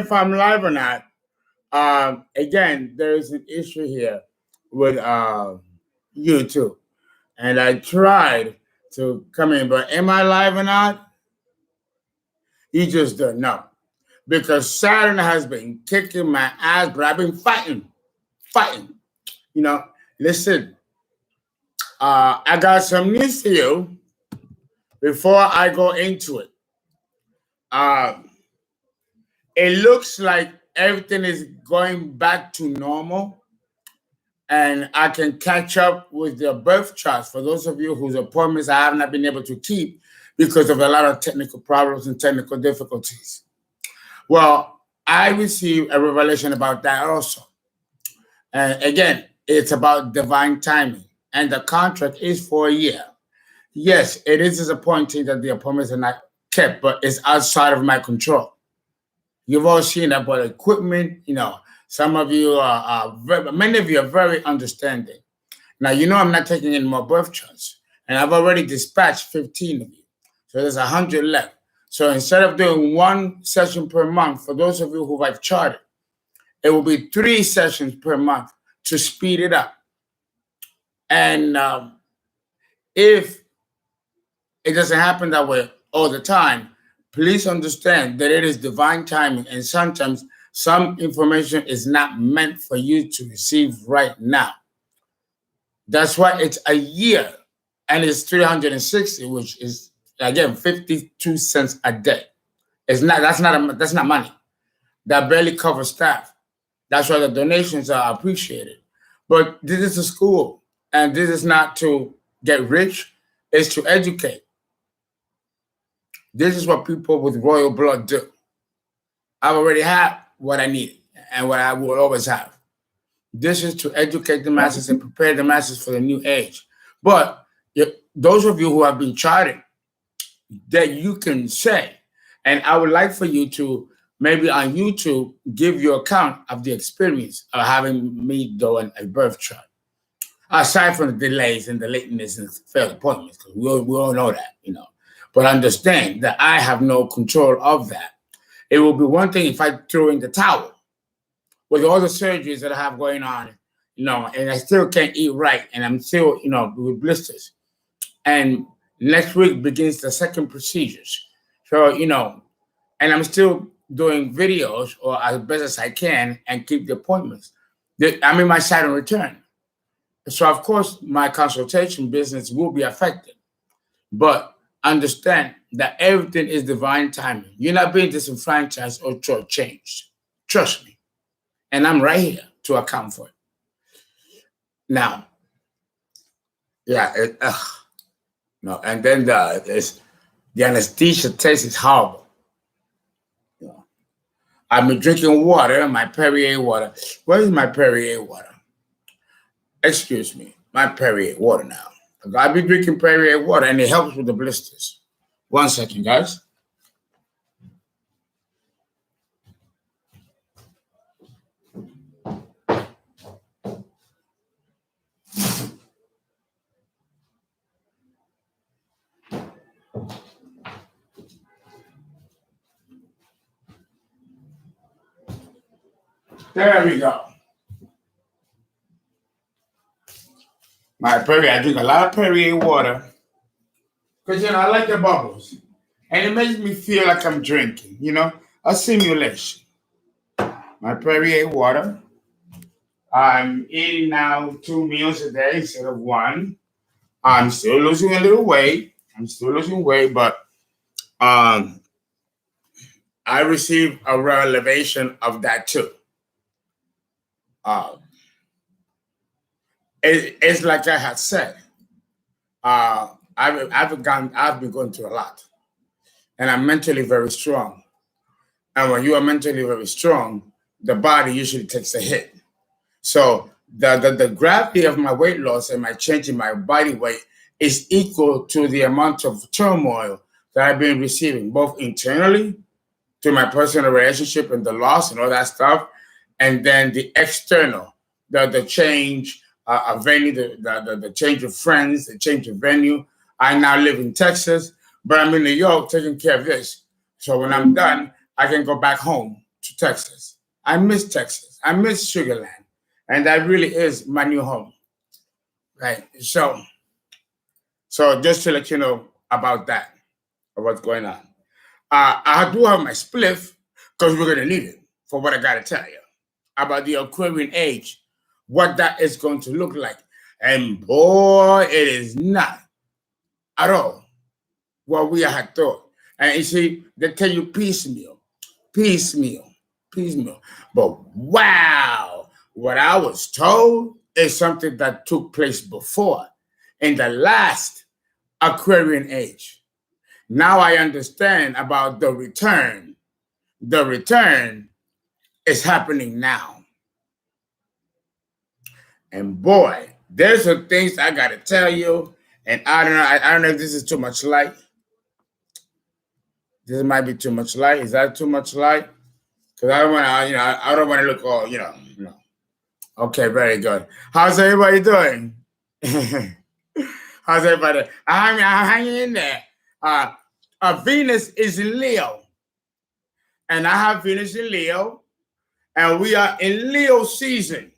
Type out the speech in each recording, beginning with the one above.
if I'm live or not. Again, there is an issue here with YouTube, and I tried to come in, but am I live or not? You just don't know, because Saturn has been kicking my ass, but I've been fighting. You know, listen, I got some news for you before I go into it. It looks like everything is going back to normal, and I can catch up with the birth charts for those of you whose appointments I have not been able to keep because of a lot of technical problems and technical difficulties. Well, I received a revelation about that also. And again, it's about divine timing, and the contract is for a year. Yes, it is disappointing that the appointments are not kept, but it's outside of my control. You've all seen that, but equipment, some of you many of you are very understanding. Now, I'm not taking any more birth charts, and I've already dispatched 15 of you. So there's 100 left. So instead of doing one session per month, for those of you who I've charted, it will be 3 sessions per month to speed it up. And if it doesn't happen that way all the time, please understand that it is divine timing, and sometimes some information is not meant for you to receive right now. That's why it's a year, and it's 360, which is again 52 cents a day. That's not money. That barely covers staff. That's why the donations are appreciated. But this is a school, and this is not to get rich, it's to educate. This is what people with royal blood do. I've already had what I need and what I will always have. This is to educate the masses and prepare the masses for the new age. But those of you who have been charted, that you can say, and I would like for you to maybe on YouTube give your account of the experience of having me doing a birth chart. Aside from the delays and the lateness and failed appointments, because we all know that, But understand that I have no control of that. It will be one thing if I throw in the towel with all the surgeries that I have going on, and I still can't eat right, and I'm still, with blisters. And next week begins the second procedures. So, and I'm still doing videos or as best as I can and keep the appointments. I'm in my Saturn return. So, of course, my consultation business will be affected. But understand that everything is divine timing. You're not being disenfranchised or shortchanged. Trust me. And I'm right here to account for it. Now, no, and then the anesthesia taste is horrible. I've been drinking water, my Perrier water. Where is my Perrier water? Excuse me, my Perrier water now. I've been drinking Perrier water, and it helps with the blisters. 1 second, guys. There we go. My Perrier, I drink a lot of Perrier water because, I like the bubbles. And it makes me feel like I'm drinking, a simulation. My Perrier water. I'm eating now 2 meals a day instead of 1. I'm still losing a little weight. But I received a revelation of that too. It's like I had said. I've been going through a lot, and I'm mentally very strong. And when you are mentally very strong, the body usually takes a hit. So the gravity of my weight loss and my change in my body weight is equal to the amount of turmoil that I've been receiving, both internally to my personal relationship and the loss and all that stuff, and then the external, the change of venue, the change of friends, the change of venue. I now live in Texas, but I'm in New York taking care of this. So when I'm done, I can go back home to Texas. I miss Texas. I miss Sugarland. And that really is my new home. Right. So just to let you know about that, of what's going on. I do have my spliff because we're going to need it for what I got to tell you about the Aquarian age, what that is going to look like. And boy, it is not at all what we had thought. And you see, they tell you piecemeal. But wow, what I was told is something that took place before in the last Aquarian age. Now I understand about the return. The return is happening now. And boy, there's some things I gotta tell you. And I don't know if this is too much light. This might be too much light. Is that too much light? Because I don't want to, I don't want to look all, Okay, very good. How's everybody doing? How's everybody? I'm hanging in there. Venus is in Leo. And I have Venus in Leo. And we are in Leo season.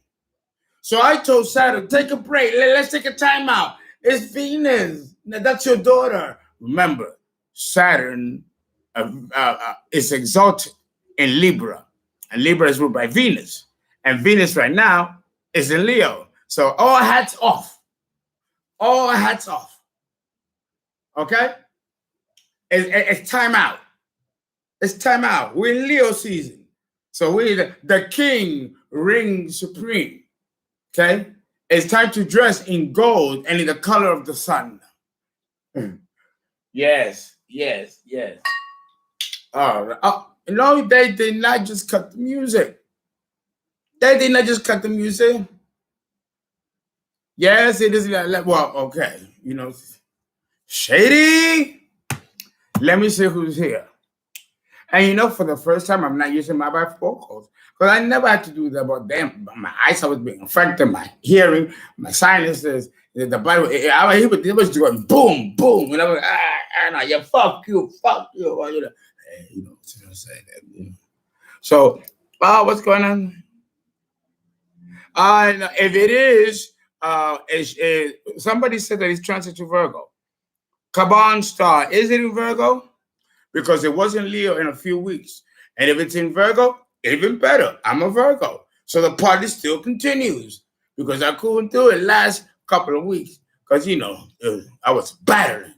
So I told Saturn, take a break. Let's take a time out. It's Venus. That's your daughter. Remember, Saturn is exalted in Libra. And Libra is ruled by Venus. And Venus right now is in Leo. So all hats off. All hats off. Okay? It's time out. It's time out. We're in Leo season. So the king reigns supreme. Okay? It's time to dress in gold and in the color of the sun. Yes. No, they did not just cut the music. Yes, it is. Well, okay. Shady. Let me see who's here. And for the first time, I'm not using my bifocals because I never had to do that. But damn, my eyesight was being affected, my hearing, my sinuses, the body. It was just going boom, boom. And I was yeah, fuck you. Hey, what I'm saying. So, what's going on? If it is, somebody said that it's transit to Virgo. Caban star, is it in Virgo? Because it wasn't Leo in a few weeks. And if it's in Virgo, even better. I'm a Virgo. So the party still continues because I couldn't do it last couple of weeks because, I was battling.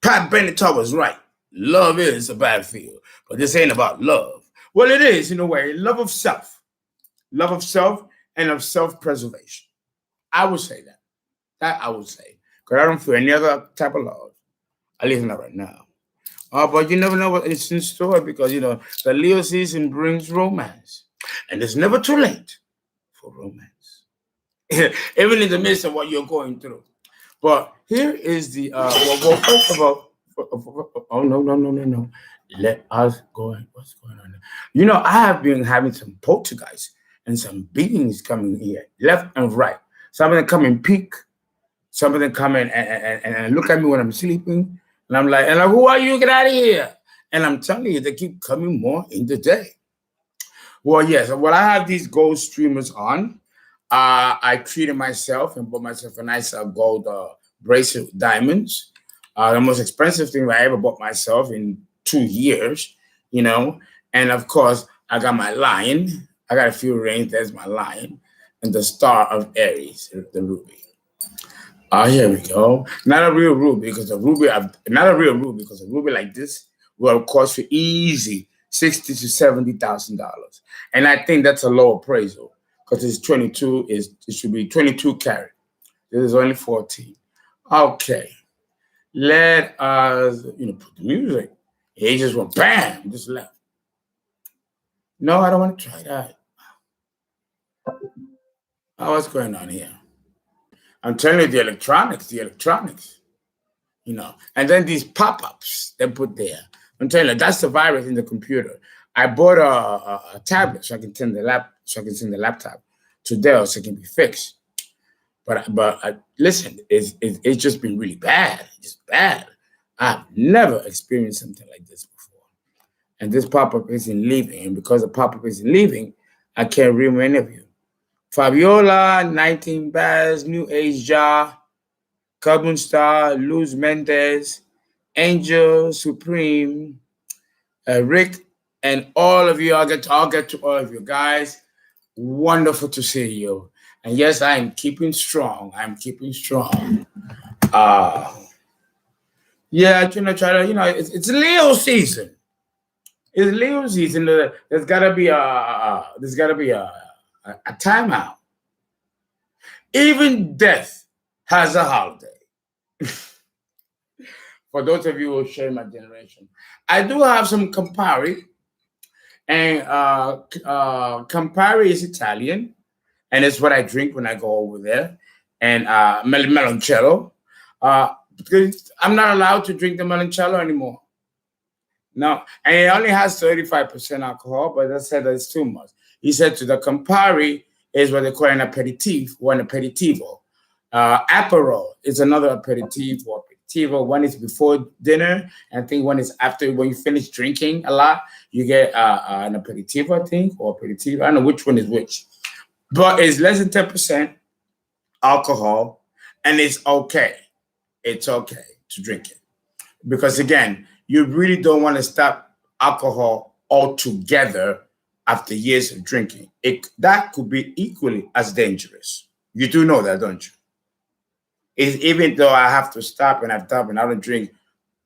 Pat Benatar was right. Love is a battlefield, but this ain't about love. Well, it is in a way. Love of self and of self-preservation. I would say that. That I would say. Because I don't feel any other type of love. At least not right now. But you never know what it's in store because, the Leo season brings romance. And it's never too late for romance. Even in the midst of what you're going through. But here is the, first of all, no. Let us go on. What's going on? I have been having some poltergeists and some beings coming here, left and right. Some of them come and peek. Some of them come in and look at me when I'm sleeping. And I'm like, who are you? Get out of here. And I'm telling you, they keep coming more in the day. Well, yes. Well, I have these gold streamers on. I treated myself and bought myself a nice gold bracelet with diamonds. The most expensive thing I ever bought myself in 2 years, And of course, I got my lion. I got a few rings. There's my lion. And the star of Aries, the ruby. Here we go. Not a real ruby because a ruby like this will cost you easy $60,000 to $70,000, and I think that's a low appraisal because it's 22. It should be 22 carat. This is only 14. Okay, let us put the music. He just went bam, just left. No, I don't want to try that. What's going on here? I'm telling you, the electronics, and then these pop-ups they put there. I'm telling you, that's the virus in the computer. I bought a tablet so I can send the laptop to Dell so it can be fixed. But listen, it's just been really bad. It's bad. I've never experienced something like this before. And this pop-up isn't leaving. And because the pop-up isn't leaving, I can't read many of you. Fabiola, 19 Baz, New Age Jar, Carbon Star, Luz Mendez, Angel Supreme, Rick, and all of you. I'll get to all of you guys. Wonderful to see you. And yes, I am keeping strong. I'm keeping strong. Yeah, try to, it's Leo season. It's Leo season. There's gotta be a timeout. Even death has a holiday. For those of you who share my generation, I do have some Campari, and Campari is Italian, and it's what I drink when I go over there, and Meloncello. Because I'm not allowed to drink the Meloncello anymore. No, and it only has 35% alcohol, but I said that's too much. He said to the Campari is what they call an aperitif or an aperitivo. Aperol is another aperitif or aperitivo. One is before dinner, and I think one is after when you finish drinking a lot, you get an aperitivo, I think, or aperitivo. I don't know which one is which. But it's less than 10% alcohol, and it's okay. It's okay to drink it. Because again, you really don't want to stop alcohol altogether after years of drinking. That could be equally as dangerous. You do know that, don't you? Even though I have to stop and I don't drink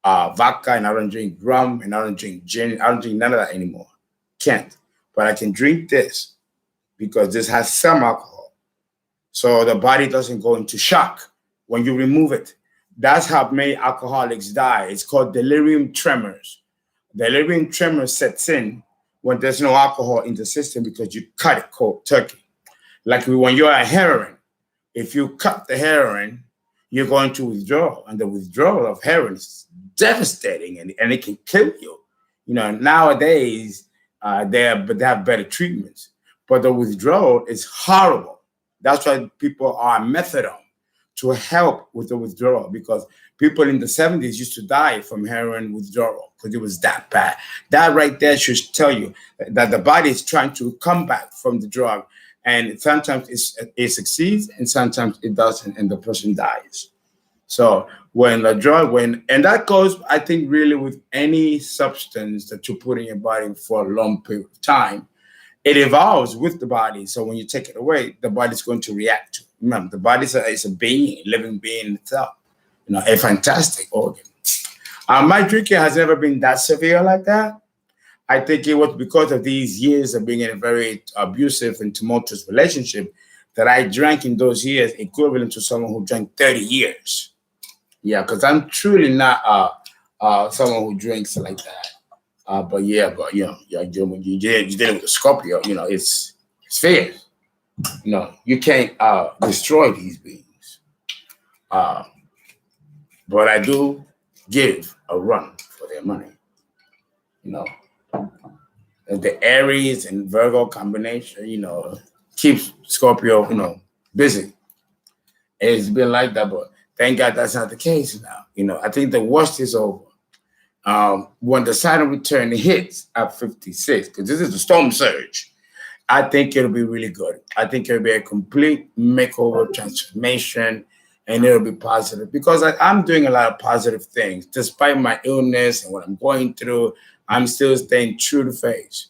vodka, and I don't drink rum, and I don't drink gin, I don't drink none of that anymore. Can't. But I can drink this because this has some alcohol. So the body doesn't go into shock when you remove it. That's how many alcoholics die. It's called delirium tremors. Delirium tremors sets in when there's no alcohol in the system because you cut it cold turkey. Like when you're a heroin, if you cut the heroin, you're going to withdraw. And the withdrawal of heroin is devastating, and it can kill you. Nowadays, they have better treatments. But the withdrawal is horrible. That's why people are on methadone, to help with the withdrawal, because people in the 70s used to die from heroin withdrawal because it was that bad. That right there should tell you that the body is trying to come back from the drug, and sometimes it succeeds and sometimes it doesn't, and the person dies. So when the drug, and that goes, I think, really with any substance that you put in your body for a long period of time, it evolves with the body. So when you take it away, the body's going to react to it. Remember, the body is a being, living being itself. A fantastic organ. My drinking has never been that severe like that. I think it was because of these years of being in a very abusive and tumultuous relationship that I drank in those years equivalent to someone who drank 30 years. Yeah, because I'm truly not someone who drinks like that. But you did it with a Scorpio. It's fierce. You can't destroy these beings. But I do give a run for their money. And the Aries and Virgo combination, keeps Scorpio, busy. It's been like that, but thank God that's not the case now. I think the worst is over. When the Saturn return hits at 56, because this is a storm surge, I think it'll be really good. I think it'll be a complete makeover, transformation, and it'll be positive, because I'm doing a lot of positive things. Despite my illness and what I'm going through, I'm still staying true to faith.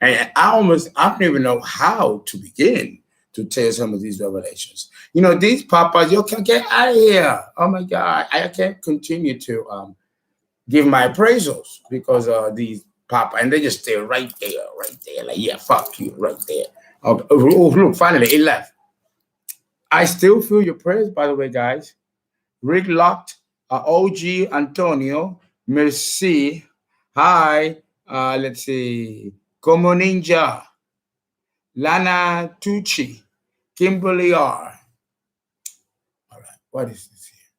And I don't even know how to begin to tell some of these revelations. These papas, you can get out of here. Oh my God, I can't continue to give my appraisals because these papa, and they just stay right there, like, yeah, fuck you, right there. Okay. Oh, look, finally, it left. I still feel your prayers, by the way, guys. Rick Locked, OG Antonio, Merci. Hi, let's see. Como Ninja, Lana Tucci, Kimberly R. All right, what is this here?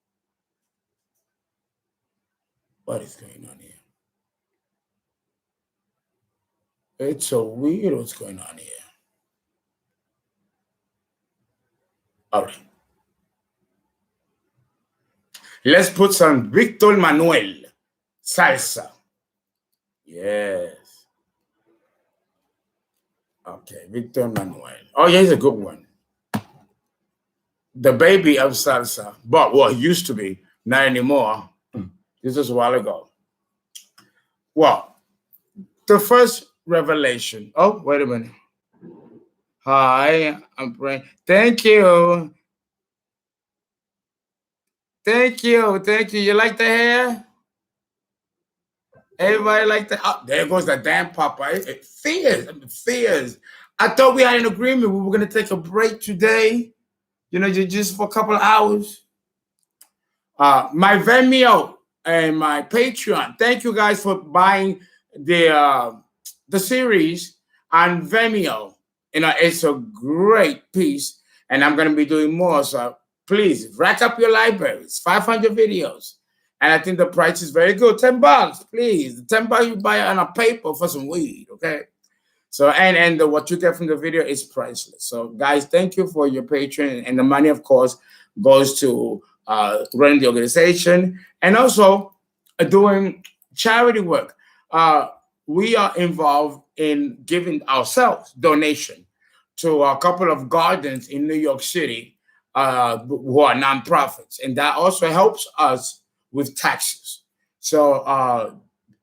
What is going on here? It's so weird what's going on here. All right. Let's put some Victor Manuel salsa. Yes. Okay, Victor Manuel. Oh, yeah, he's a good one. The baby of salsa. But, well, he used to be. Not anymore. This was a while ago. Well, the first revelation. Oh, wait a minute. Hi, I'm praying. Thank you. Thank you. Thank you. You like the hair? Everybody like that. Oh, there goes the damn Papa. Fears. Fears. I thought we had an agreement. We were going to take a break today. You know, just for a couple of hours. My Vimeo and my Patreon. Thank you guys for buying the series on Vimeo. You know, it's a great piece, and I'm going to be doing more. So please rack up your libraries. 500 videos. And I think the price is very good. $10, please. $10 you buy on a paper for some weed, okay? So and what you get from the video is priceless. So guys, thank you for your Patreon, and the money, of course, goes to running the organization and also doing charity work. We are involved in giving ourselves donation to a couple of gardens in New York City who are nonprofits, and that also helps us with taxes. So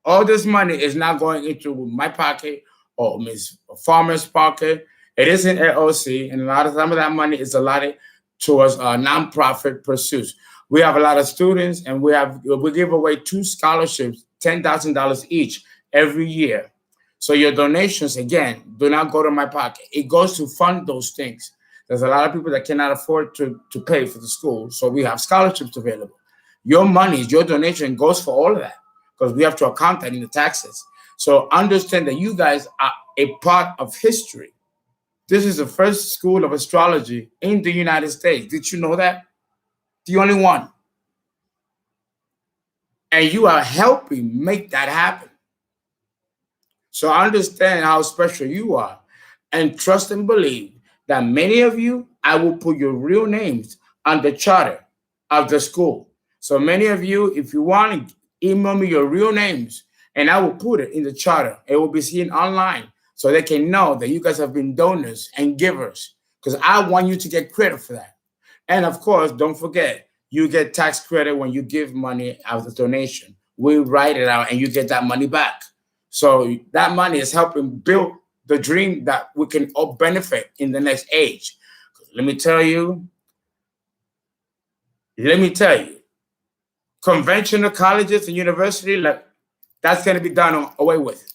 all this money is not going into my pocket or Ms. Farmer's pocket. It is in LLC, and a lot of some of that money is allotted towards nonprofit pursuits. We have a lot of students, and we give away 2 scholarships, $10,000 each every year. So your donations, again, do not go to my pocket. It goes to fund those things. There's a lot of people that cannot afford to pay for the school, so we have scholarships available. Your money, your donation goes for all of that because we have to account that in the taxes. So understand that you guys are a part of history. This is the first school of astrology in the United States. Did you know that? The only one. And you are helping make that happen. So understand how special you are, and trust and believe that many of you, I will put your real names on the charter of the school. So many of you, if you want to email me your real names, and I will put it in the charter. It will be seen online so they can know that you guys have been donors and givers, because I want you to get credit for that. And of course, don't forget, you get tax credit when you give money as a donation. We write it out and you get that money back. So that money is helping build the dream that we can all benefit in the next age. Let me tell you, conventional colleges and universities, that's going to be done away with.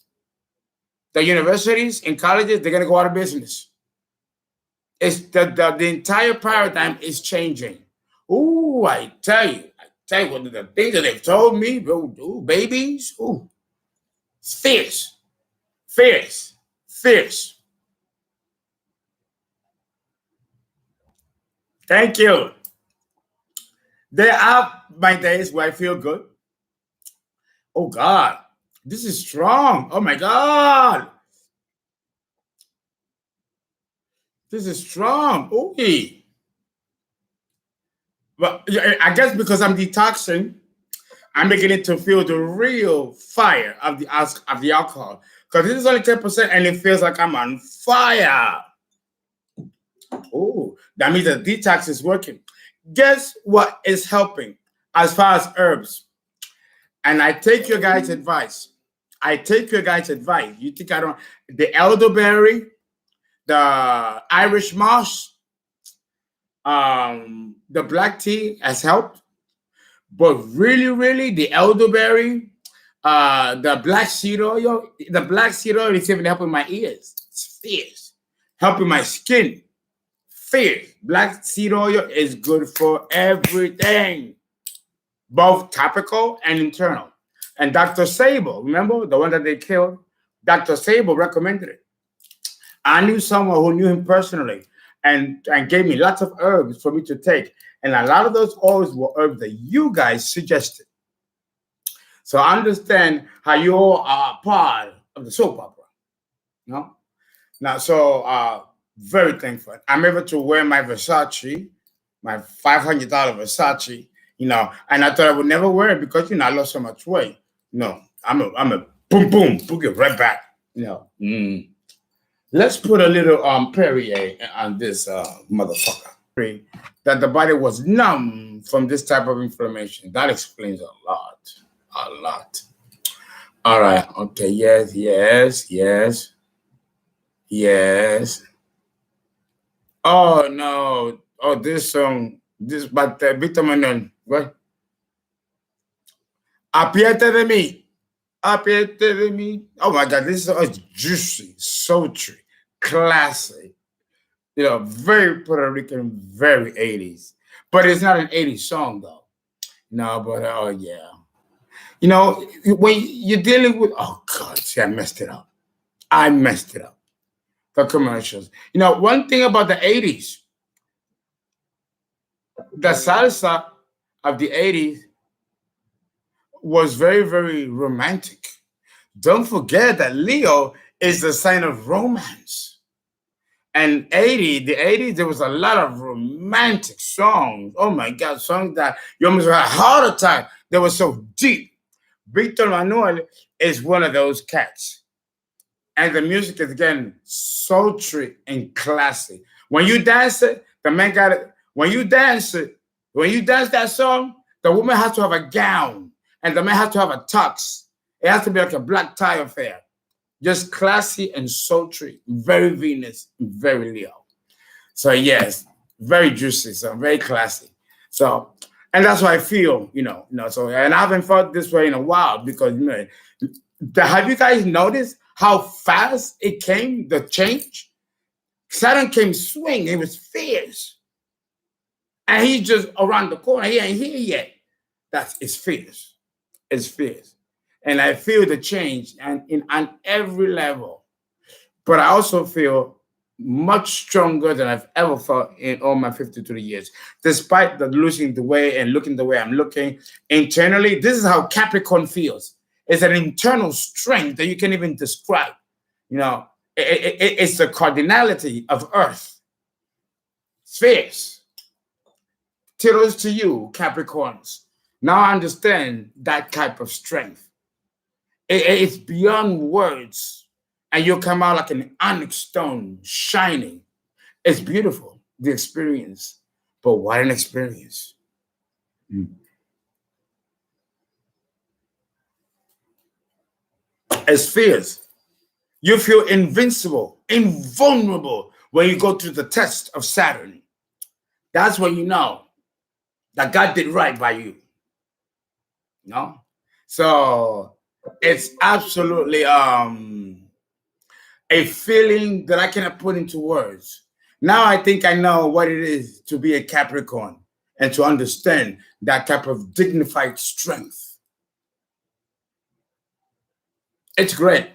The universities and colleges, they're going to go out of business. It's the entire paradigm is changing. Ooh, I tell you what, the things that they've told me, ooh, babies, ooh, it's fierce, fierce, fierce. Thank you. There are my days where I feel good. Oh God, this is strong. Oh my God, this is strong. Ooh. But I guess because I'm detoxing, I'm beginning to feel the real fire of the alcohol. Because this is only 10%, and it feels like I'm on fire. Oh, that means the detox is working. Guess what is helping as far as herbs? And I take your guys' advice. You think I don't? The elderberry, the Irish moss, the black tea has helped. But really, really, the elderberry, the black seed oil is even helping my ears. It's fierce. Helping my skin. Fierce. Black seed oil is good for everything, both topical and internal. And Dr. Sable, remember the one that they killed? Dr. Sable recommended it. I knew someone who knew him personally and gave me lots of herbs for me to take. And a lot of those oils were herbs that you guys suggested. So I understand how you all are part of the soap opera. You know? Now, so very thankful. I'm able to wear my Versace, my $500 Versace, you know, and I thought I would never wear it because, you know, I lost so much weight. No, I'm a boom, boom, boogie right back. Let's put a little Perrier on this motherfucker. That the body was numb from this type of inflammation. That explains a lot. A lot. All right. Okay. Yes. Yes. Yes. Yes. Oh no. Oh, this song. This, but Victor Manuel. What? Apiete de mí. Apiete de mí. Oh my God. This song is juicy, sultry, classic. Very Puerto Rican, very 80s. But it's not an 80s song though. No, but oh yeah. When you're dealing with, oh God, see, I messed it up. The commercials. One thing about the 80s, the salsa of the 80s was very, very romantic. Don't forget that Leo is the sign of romance. And the 80s, there was a lot of romantic songs. Oh my God, songs that you almost had a heart attack. They were so deep. Victor Manuel is one of those cats. And the music is, again, sultry and classy. When you dance it, the man got it. When you dance that song, the woman has to have a gown and the man has to have a tux. It has to be like a black tie affair. Just classy and sultry, very Venus, very Leo. So yes, very juicy, so very classy. So, and that's what I feel, so, and I haven't felt this way in a while because, have you guys noticed how fast it came, the change? Saturn came swing, it was fierce. And he's just around the corner, he ain't here yet. It's fierce. It's fierce. And I feel the change on every level. But I also feel much stronger than I've ever felt in all my 53 years. Despite the losing the way and looking the way I'm looking, internally, this is how Capricorn feels. It's an internal strength that you can't even describe. It's the cardinality of Earth. It's fierce. Tittles to you, Capricorns. Now I understand that type of strength. It's beyond words. And you'll come out like an onyx stone, shining. It's beautiful, the experience. But what an experience. It's fierce. You feel invincible, invulnerable when you go through the test of Saturn. That's when you know that God did right by you. So it's absolutely a feeling that I cannot put into words. Now I think I know what it is to be a Capricorn and to understand that type of dignified strength. It's great.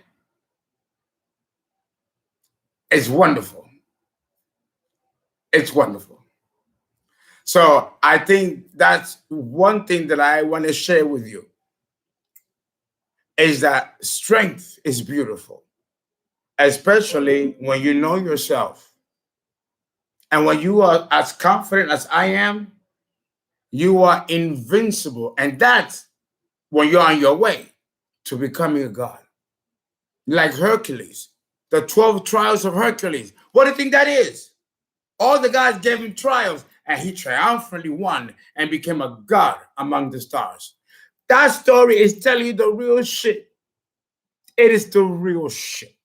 It's wonderful. It's wonderful. So I think that's one thing that I want to share with you is that strength is beautiful, especially when you know yourself. And when you are as confident as I am, you are invincible. And that's when you're on your way to becoming a god. Like Hercules, the 12 trials of Hercules. What do you think that is? All the gods gave him trials, and he triumphantly won and became a god among the stars. That story is telling you the real shit. It is the real shit.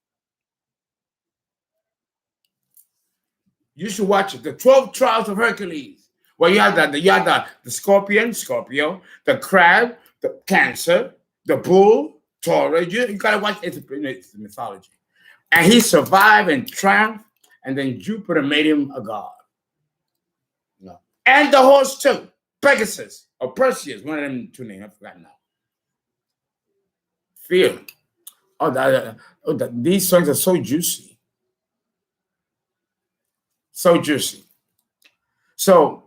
You should watch it. The 12 trials of Hercules. Well, you have the scorpion, Scorpio, the crab, the Cancer, the bull, Taurus. You gotta watch it. It's mythology. And he survived and triumphed, and then Jupiter made him a god. No. And the horse too, Pegasus or Perseus, one of them two names. I forgot now. Feel. These songs are so juicy. So juicy. So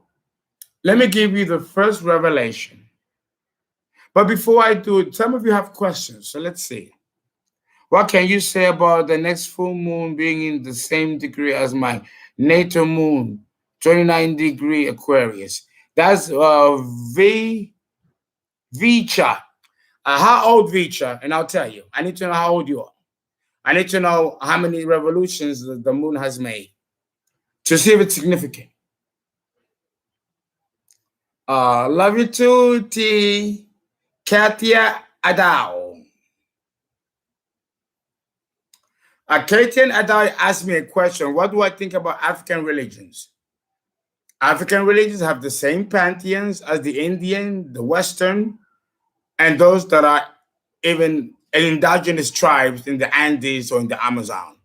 let me give you the first revelation. But before I do it, some of you have questions. So let's see. What can you say about the next full moon being in the same degree as my natal moon, 29-degree Aquarius? That's Vicha. How old, Vicha? And I'll tell you. I need to know how old you are. I need to know how many revolutions the moon has made to see if it's significant. Love you too, T. Katia Adao. Katia Adao asked me a question. What do I think about African religions? African religions have the same pantheons as the Indian, the Western, and those that are even indigenous tribes in the Andes or in the Amazon.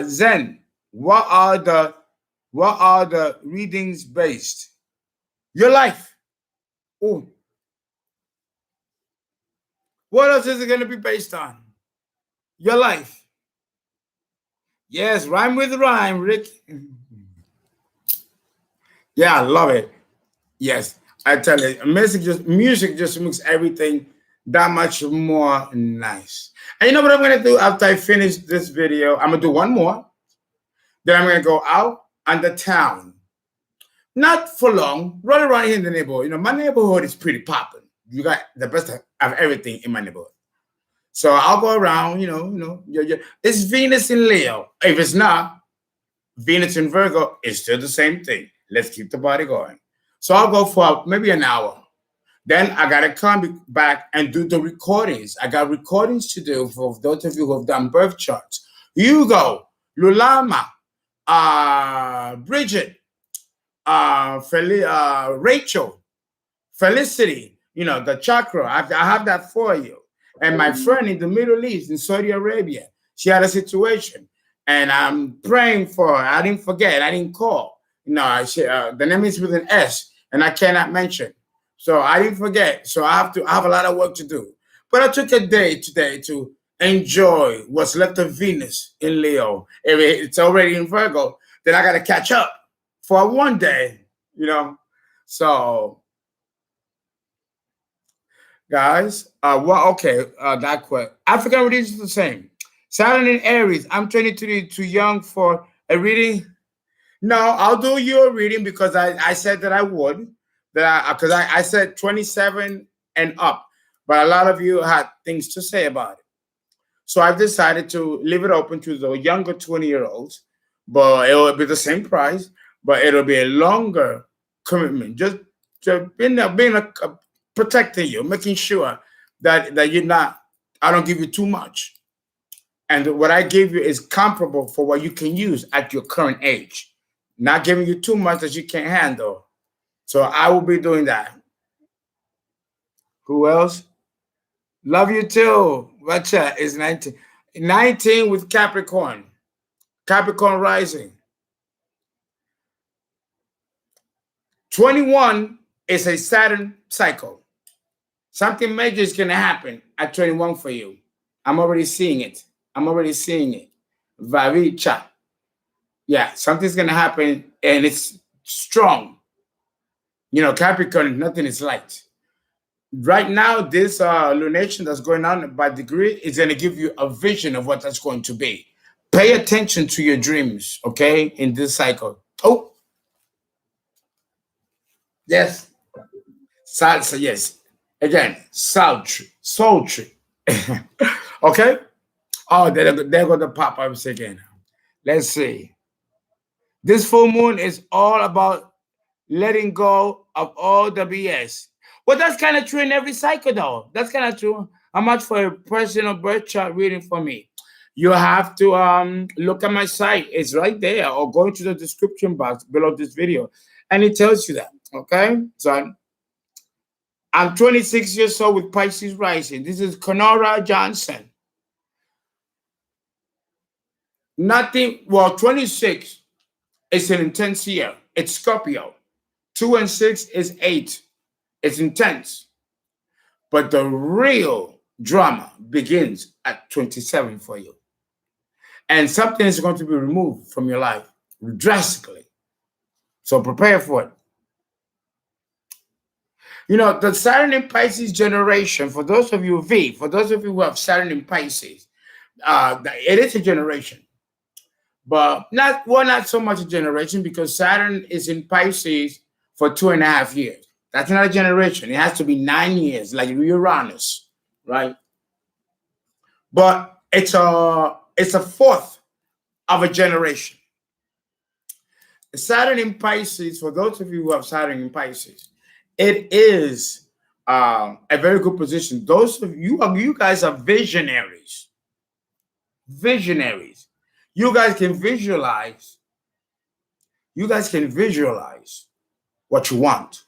Zen, what are the readings based? Your life. Ooh. What else is it going to be based on? Your life. Yes, rhyme with rhyme, Rick. Yeah, I love it. Yes, I tell you, music just makes everything that much more nice. And you know what I'm going to do after I finish this video? I'm going to do one more. Then I'm going to go out on the town. Not for long. Run around here in the neighborhood. You know, my neighborhood is pretty popping. You got the best of everything in my neighborhood. So I'll go around, it's Venus in Leo. If it's not, Venus in Virgo is still the same thing. Let's keep the body going. So I'll go for maybe an hour. Then I got to come back and do the recordings. I got recordings to do for those of you who have done birth charts. Hugo, Lulama, Bridget, Rachel, Felicity, the chakra. I have that for you. And my friend in the Middle East, in Saudi Arabia, she had a situation. And I'm praying for her. I didn't forget. I didn't call. The name is with an S, and I cannot mention. So I didn't forget. So I have a lot of work to do. But I took a day today to enjoy what's left of Venus in Leo. If it's already in Virgo, then I got to catch up for one day, So, guys, that quick. African readings is the same. Saturn in Aries. I'm 23, too young for a reading. No, I'll do your reading because I said that I would. Because I said 27 and up. But a lot of you had things to say about it. So I've decided to leave it open to the younger 20-year-olds. But it will be the same price. But it'll be a longer commitment. Just protecting you, making sure that you're not, I don't give you too much. And what I give you is comparable for what you can use at your current age. Not giving you too much that you can't handle. So I will be doing that. Who else? Love you too. Watcha is 19. 19 with Capricorn. Capricorn rising. 21 is a Saturn cycle. Something major is going to happen at 21 for you. I'm already seeing it. Vavicha. Yeah, something's going to happen and it's strong. Capricorn, nothing is light. Right now, this lunation that's going on by degree is going to give you a vision of what that's going to be. Pay attention to your dreams, okay, in this cycle. Oh, yes. Salsa, yes. Again, sultry. Okay? Oh, there go the pop-ups again. Let's see. This full moon is all about letting go of all the BS. Well, that's kind of true in every cycle, though. That's kind of true. How much for a personal birth chart reading for me? You have to look at my site. It's right there, or go into the description box below this video, and it tells you that. Okay, so I'm 26 years old with Pisces rising. This is Conora Johnson. Nothing. Well, 26 is an intense year. It's Scorpio. 2 and 6 is 8. It's intense. But the real drama begins at 27 for you. And something is going to be removed from your life drastically. So prepare for it. The Saturn in Pisces generation, for those of you who have Saturn in Pisces, it is a generation. But not so much a generation because Saturn is in Pisces for 2.5 years. That's not a generation. It has to be 9 years, like Uranus, right? But it's a fourth of a generation. Saturn in Pisces, for those of you who have Saturn in Pisces, it is a very good position. Those of you guys are visionaries. Visionaries. You guys can visualize. You guys can visualize what you want.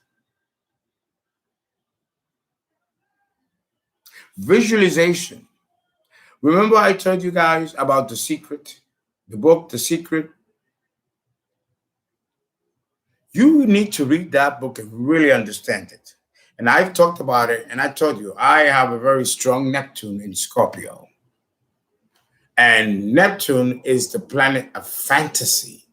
Visualization. Remember I told you guys about The Secret, the book, The Secret? You need to read that book and really understand it. And I've talked about it, and I told you, I have a very strong Neptune in Scorpio. And Neptune is the planet of fantasy,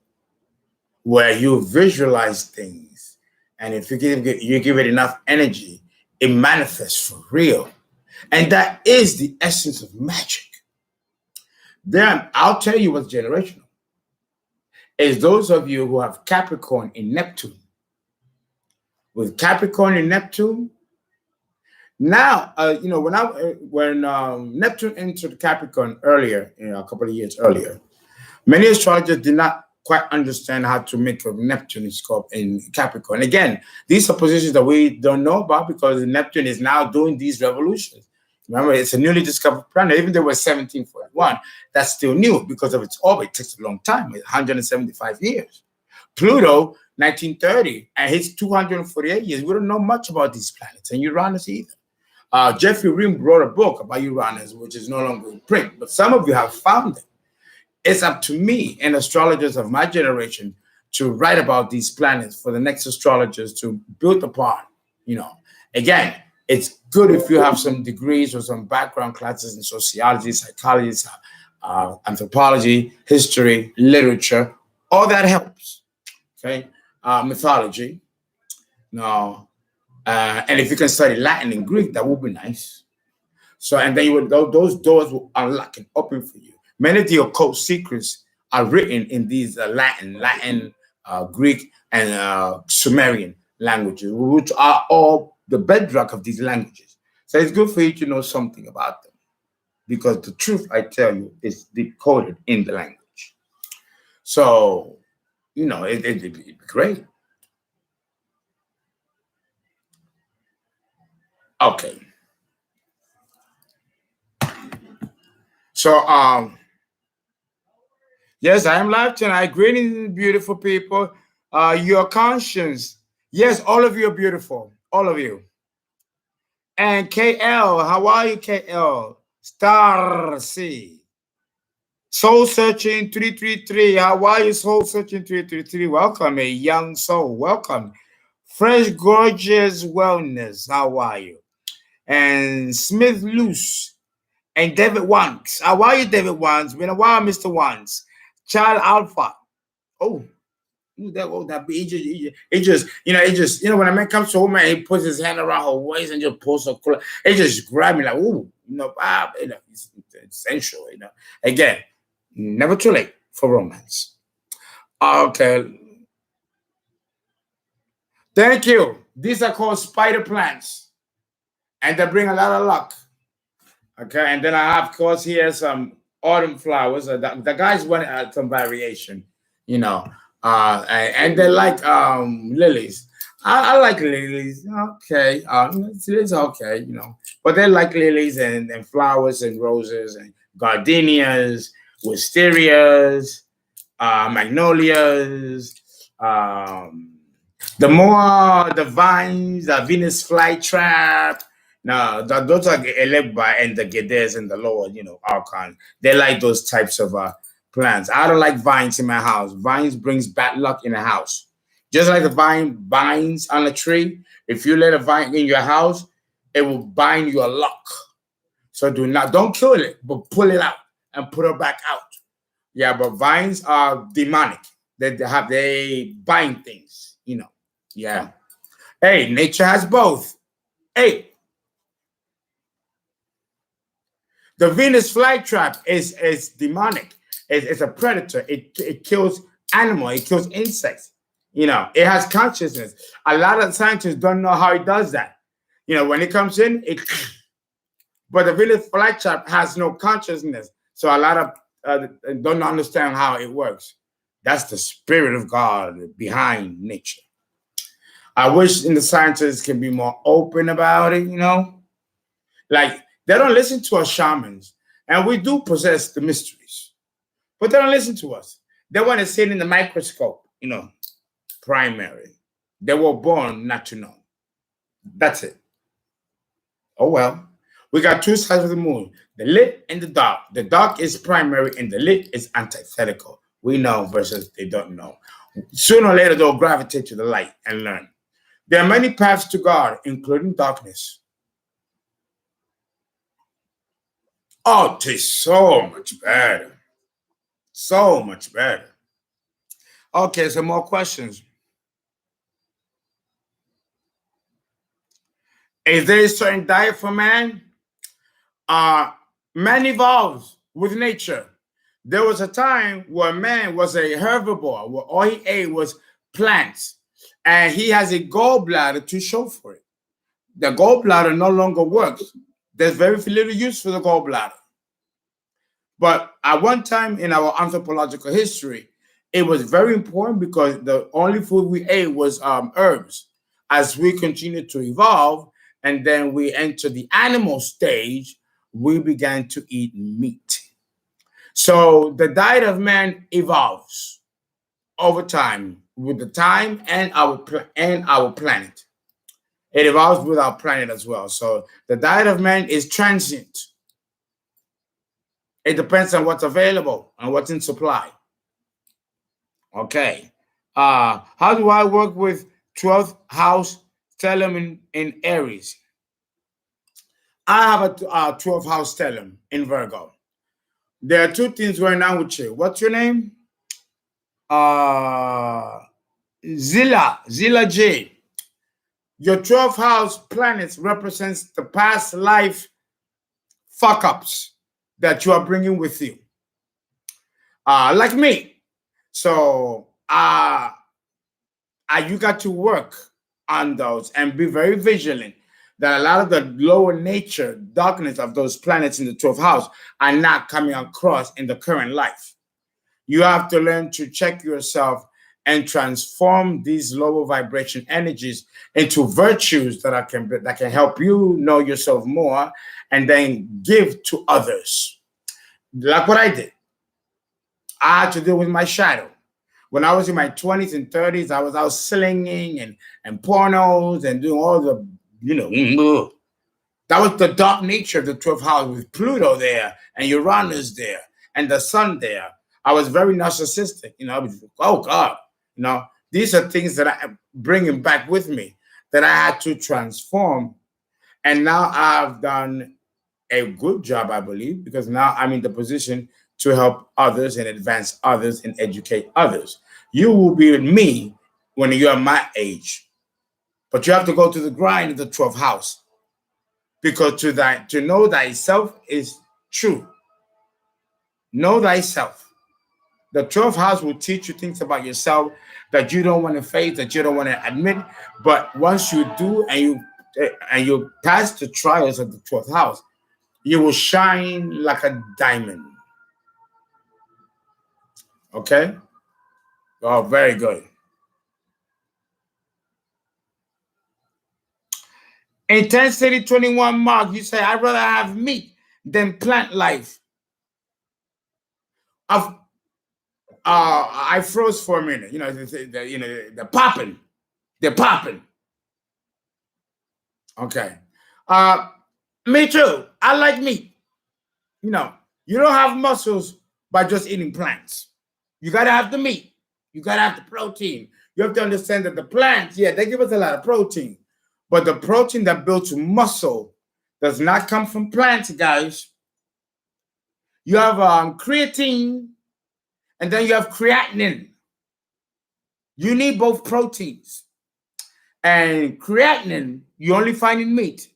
where you visualize things. And if you give it enough energy, it manifests for real. And that is the essence of magic. Then I'll tell you what's generational. Is those of you who have Capricorn in Neptune. With Capricorn in Neptune, now, when Neptune entered Capricorn earlier, a couple of years earlier, many astrologers did not quite understand how to make a Neptune in Capricorn. Again, these are positions that we don't know about because Neptune is now doing these revolutions. Remember, it's a newly discovered planet. Even though it was 1741, that's still new because of its orbit. It takes a long time, 175 years. Pluto, 1930, and it's 248 years. We don't know much about these planets, and Uranus either. Jeffrey Ream wrote a book about Uranus, which is no longer in print, but some of you have found it. It's up to me and astrologers of my generation to write about these planets for the next astrologers to build upon. Again, it's good if you have some degrees or some background classes in sociology, psychology, anthropology, history, literature. All that helps. Okay, mythology. No, and if you can study Latin and Greek, that would be nice. So, and then those doors will unlock and open for you. Many of the occult secrets are written in these Latin, Greek, and Sumerian languages, which are all the bedrock of these languages. So it's good for you to know something about them, because the truth, I tell you, is decoded in the language. So, it'd be great. Okay. So, yes, I am live tonight. Greetings, beautiful people. Your conscience. Yes, all of you are beautiful. All of you. And KL, how are you, KL? Star C. Soul Searching 333. How are you, Soul Searching 333? Welcome, a young soul. Welcome. Fresh Gorgeous Wellness. How are you? And Smith Luce. And David Wants. How are you, David Wants? Been a while, Mr. Wants. Child Alpha. Oh, that be it just when a man comes to a woman, he puts his hand around her waist and just pulls her clothes. It just grab me like, ooh, it's sensual, Again, never too late for romance. Okay. Thank you. These are called spider plants, and they bring a lot of luck. Okay, and then I have, of course, here some autumn flowers. The guys want some variation, and they like lilies. I like lilies. Okay, lilies okay, but they like lilies and flowers and roses and gardenias, wisterias, magnolias. The more the vines, the Venus flytrap. No, those are Elegba and the Gedes and the Lord, Archon. They like those types of plants. I don't like vines in my house. Vines brings bad luck in the house. Just like the vine binds on a tree, if you let a vine in your house, it will bind your luck. So don't kill it, but pull it out and put it back out. Yeah, but vines are demonic. They bind things, Yeah. Hey, nature has both. Hey. The Venus flytrap is demonic. It's a predator. It kills animals. It kills insects. It has consciousness. A lot of scientists don't know how it does that. When it comes in, but the village flight chart has no consciousness. So a lot of don't understand how it works. That's the spirit of God behind nature. I wish the scientists can be more open about it, Like, they don't listen to us shamans. And we do possess the mysteries. But they don't listen to us. They want to sit in the microscope, primary. They were born not to know. That's it. Oh, well. We got two sides of the moon, the lit and the dark. The dark is primary and the lit is antithetical. We know versus they don't know. Sooner or later, they'll gravitate to the light and learn. There are many paths to God, including darkness. Oh, it is so much better. So much better. Okay, some more questions. Is there a certain diet for man? Man evolves with nature. There was a time where man was a herbivore, where all he ate was plants, and he has a gallbladder to show for it. The gallbladder no longer works. There's very little use for the gallbladder. But at one time in our anthropological history, it was very important because the only food we ate was herbs. As we continue to evolve, and then we enter the animal stage, we began to eat meat. So the diet of man evolves over time with the time and our planet. It evolves with our planet as well. So the diet of man is transient. It depends on what's available and what's in supply. Okay. How do I work with 12th house stellium in Aries? I have a 12th house stellium in Virgo. There are two things going on with you. What's your name? Zilla J. Your 12th house planets represents the past life fuck-ups that you are bringing with you. Like me. So you got to work on those and be very vigilant that a lot of the lower nature darkness of those planets in the 12th house are not coming across in the current life. You have to learn to check yourself and transform these lower vibration energies into virtues that can help you know yourself more and then give to others. Like what I did. I had to deal with my shadow. When I was in my 20s and 30s, I was out slinging and pornos and doing all the, that was the dark nature of the 12th house with Pluto there and Uranus there and the sun there. I was very narcissistic, I was, oh God, these are things that I'm bringing back with me that I had to transform. And now I've done a good job, I believe, because now I'm in the position to help others and advance others and educate others. You will be with me when you're my age. But you have to go to the grind of the 12th house. Because to know thyself is true. Know thyself. The 12th house will teach you things about yourself that you don't want to face, that you don't want to admit. But once you do and you pass the trials of the 12th house, you will shine like a diamond. Okay? Oh, very good. Intensity 21 Mark, you say, I'd rather have meat than plant life. I froze for a minute. They're popping. They're popping. Okay. Me too. I like meat. You don't have muscles by just eating plants. You got to have the meat. You got to have the protein. You have to understand that the plants, they give us a lot of protein. But the protein that builds muscle does not come from plants, guys. You have creatine, and then you have creatinine. You need both proteins. And creatinine, you only find in meat.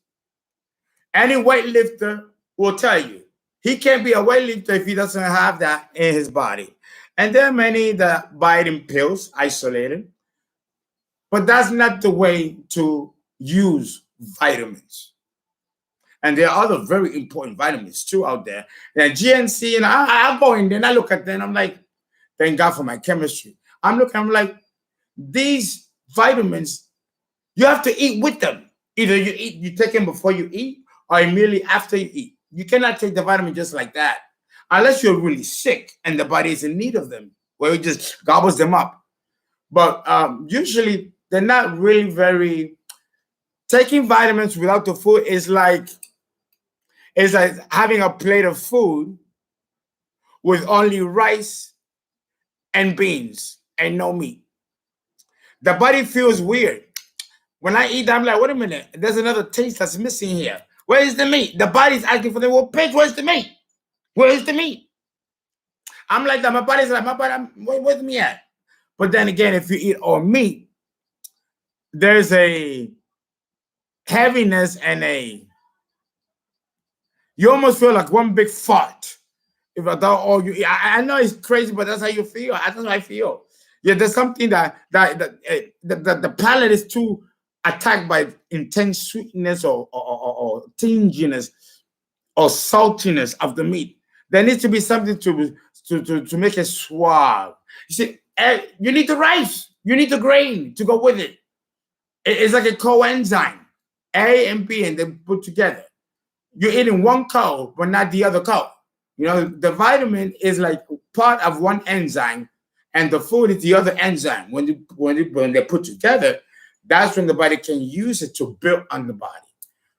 Any weightlifter will tell you, he can't be a weightlifter if he doesn't have that in his body. And there are many that buy it in pills, isolated. But that's not the way to use vitamins. And there are other very important vitamins too out there. And GNC, and I go in there and I look at them, I'm like, thank God for my chemistry. I'm like, these vitamins, you have to eat with them. Either you take them before you eat or immediately after you eat. You cannot take the vitamin just like that. Unless you're really sick and the body is in need of them, where it just gobbles them up. But usually they're not really very. Taking vitamins without the food is like having a plate of food with only rice and beans and no meat. The body feels weird. When I eat, I'm like, wait a minute, there's another taste that's missing here. Where is the meat? The body's asking for the well, pig, where's the meat? Where is the meat? I'm like that. My body's like, where's the meat at? But then again, if you eat all meat, there's a heaviness and you almost feel like one big fart. If I don't all you eat. I know it's crazy, but that's how you feel. That's how I feel. Yeah, there's something that the palate is too attacked by intense sweetness or tinginess or saltiness of the meat. There needs to be something to make it suave. You see, you need the rice, you need the grain to go with it. It's like a coenzyme, A and B, and then put together. You're eating one co, but not the other co. You know, the vitamin is like part of one enzyme, and the food is the other enzyme. When they're put together, that's when the body can use it to build on the body.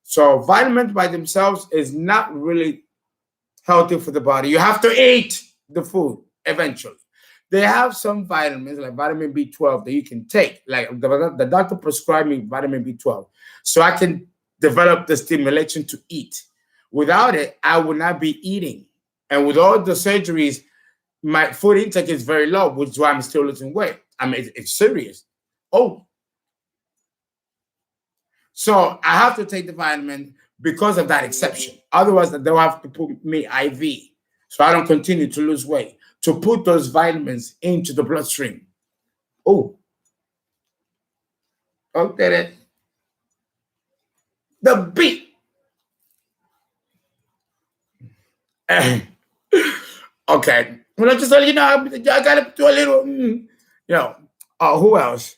So vitamins by themselves is not really healthy for the body. You have to eat the food eventually. They have some vitamins like vitamin B12 that you can take. Like the doctor prescribed me vitamin B12 so I can develop the stimulation to eat. Without it, I would not be eating. And with all the surgeries, my food intake is very low, which is why I'm still losing weight. I mean, it's serious. Oh. So I have to take the vitamin because of that exception. Otherwise, they'll have to put me IV so I don't continue to lose weight, to put those vitamins into the bloodstream. Oh. Okay. The beat. Okay. Well, I just let you know, I got to do a little, who else?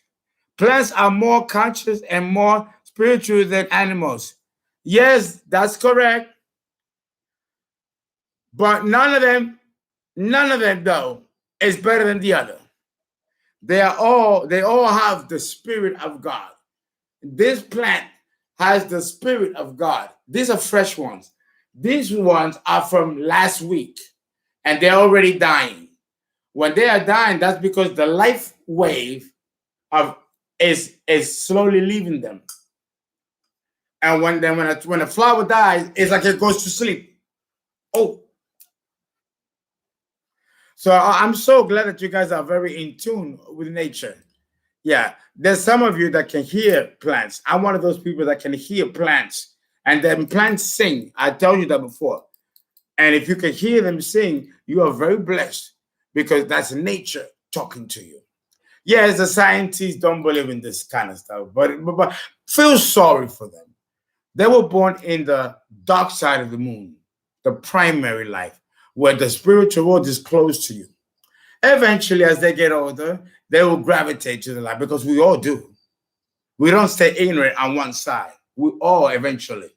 Plants are more conscious and more spiritual than animals. Yes, that's correct. But none of them, though, is better than the other. They all have the spirit of God. This plant has the spirit of God. These are fresh ones. These ones are from last week, and they're already dying. When they are dying, that's because the life wave is slowly leaving them. And when a flower dies, it's like it goes to sleep. Oh. So I'm so glad that you guys are very in tune with nature. Yeah, there's some of you that can hear plants. I'm one of those people that can hear plants, and then plants sing. I told you that before. And if you can hear them sing, you are very blessed because that's nature talking to you. Yes, the scientists don't believe in this kind of stuff, but feel sorry for them. They were born in the dark side of the moon, the primary life, where the spiritual world is close to you. Eventually, as they get older, they will gravitate to the light because we all do. We don't stay ignorant on one side. We all eventually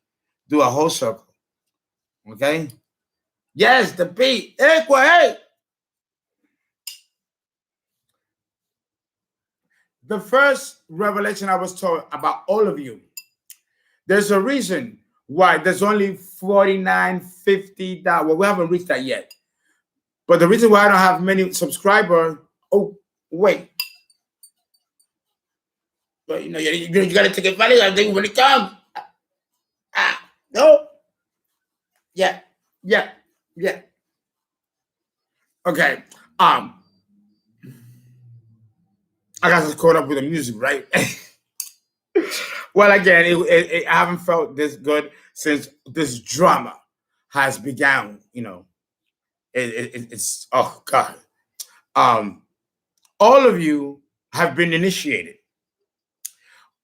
do a whole circle. Okay? Yes, the beat. Hey. The first revelation I was told about all of you, there's a reason why there's only 49, 50. Well, we haven't reached that yet. But the reason why I don't have many subscribers, oh, wait. But you got to take advantage of things when it comes. No. Yeah. Okay. I got caught up with the music, right? Well, again, I haven't felt this good since this drama has begun. It's oh God. All of you have been initiated.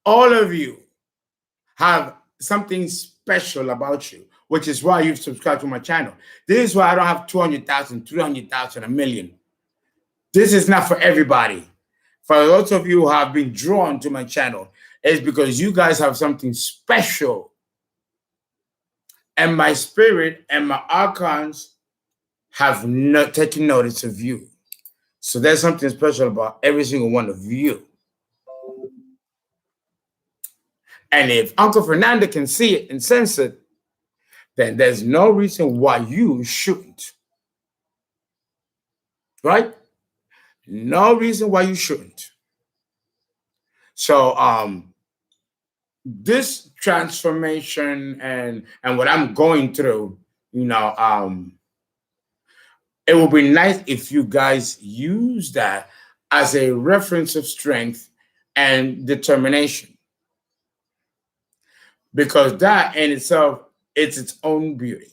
All of you have something special about you, which is why you've subscribed to my channel. This is why I don't have 200,000, 300,000, a million. This is not for everybody. For those of you who have been drawn to my channel, it's because you guys have something special. And my spirit and my archons have not taken notice of you. So there's something special about every single one of you. And if Uncle Fernando can see it and sense it, then there's no reason why you shouldn't. Right? No reason why you shouldn't. So this transformation and what I'm going through, you know, it would be nice if you guys use that as a reference of strength and determination. Because that in itself, it's its own beauty.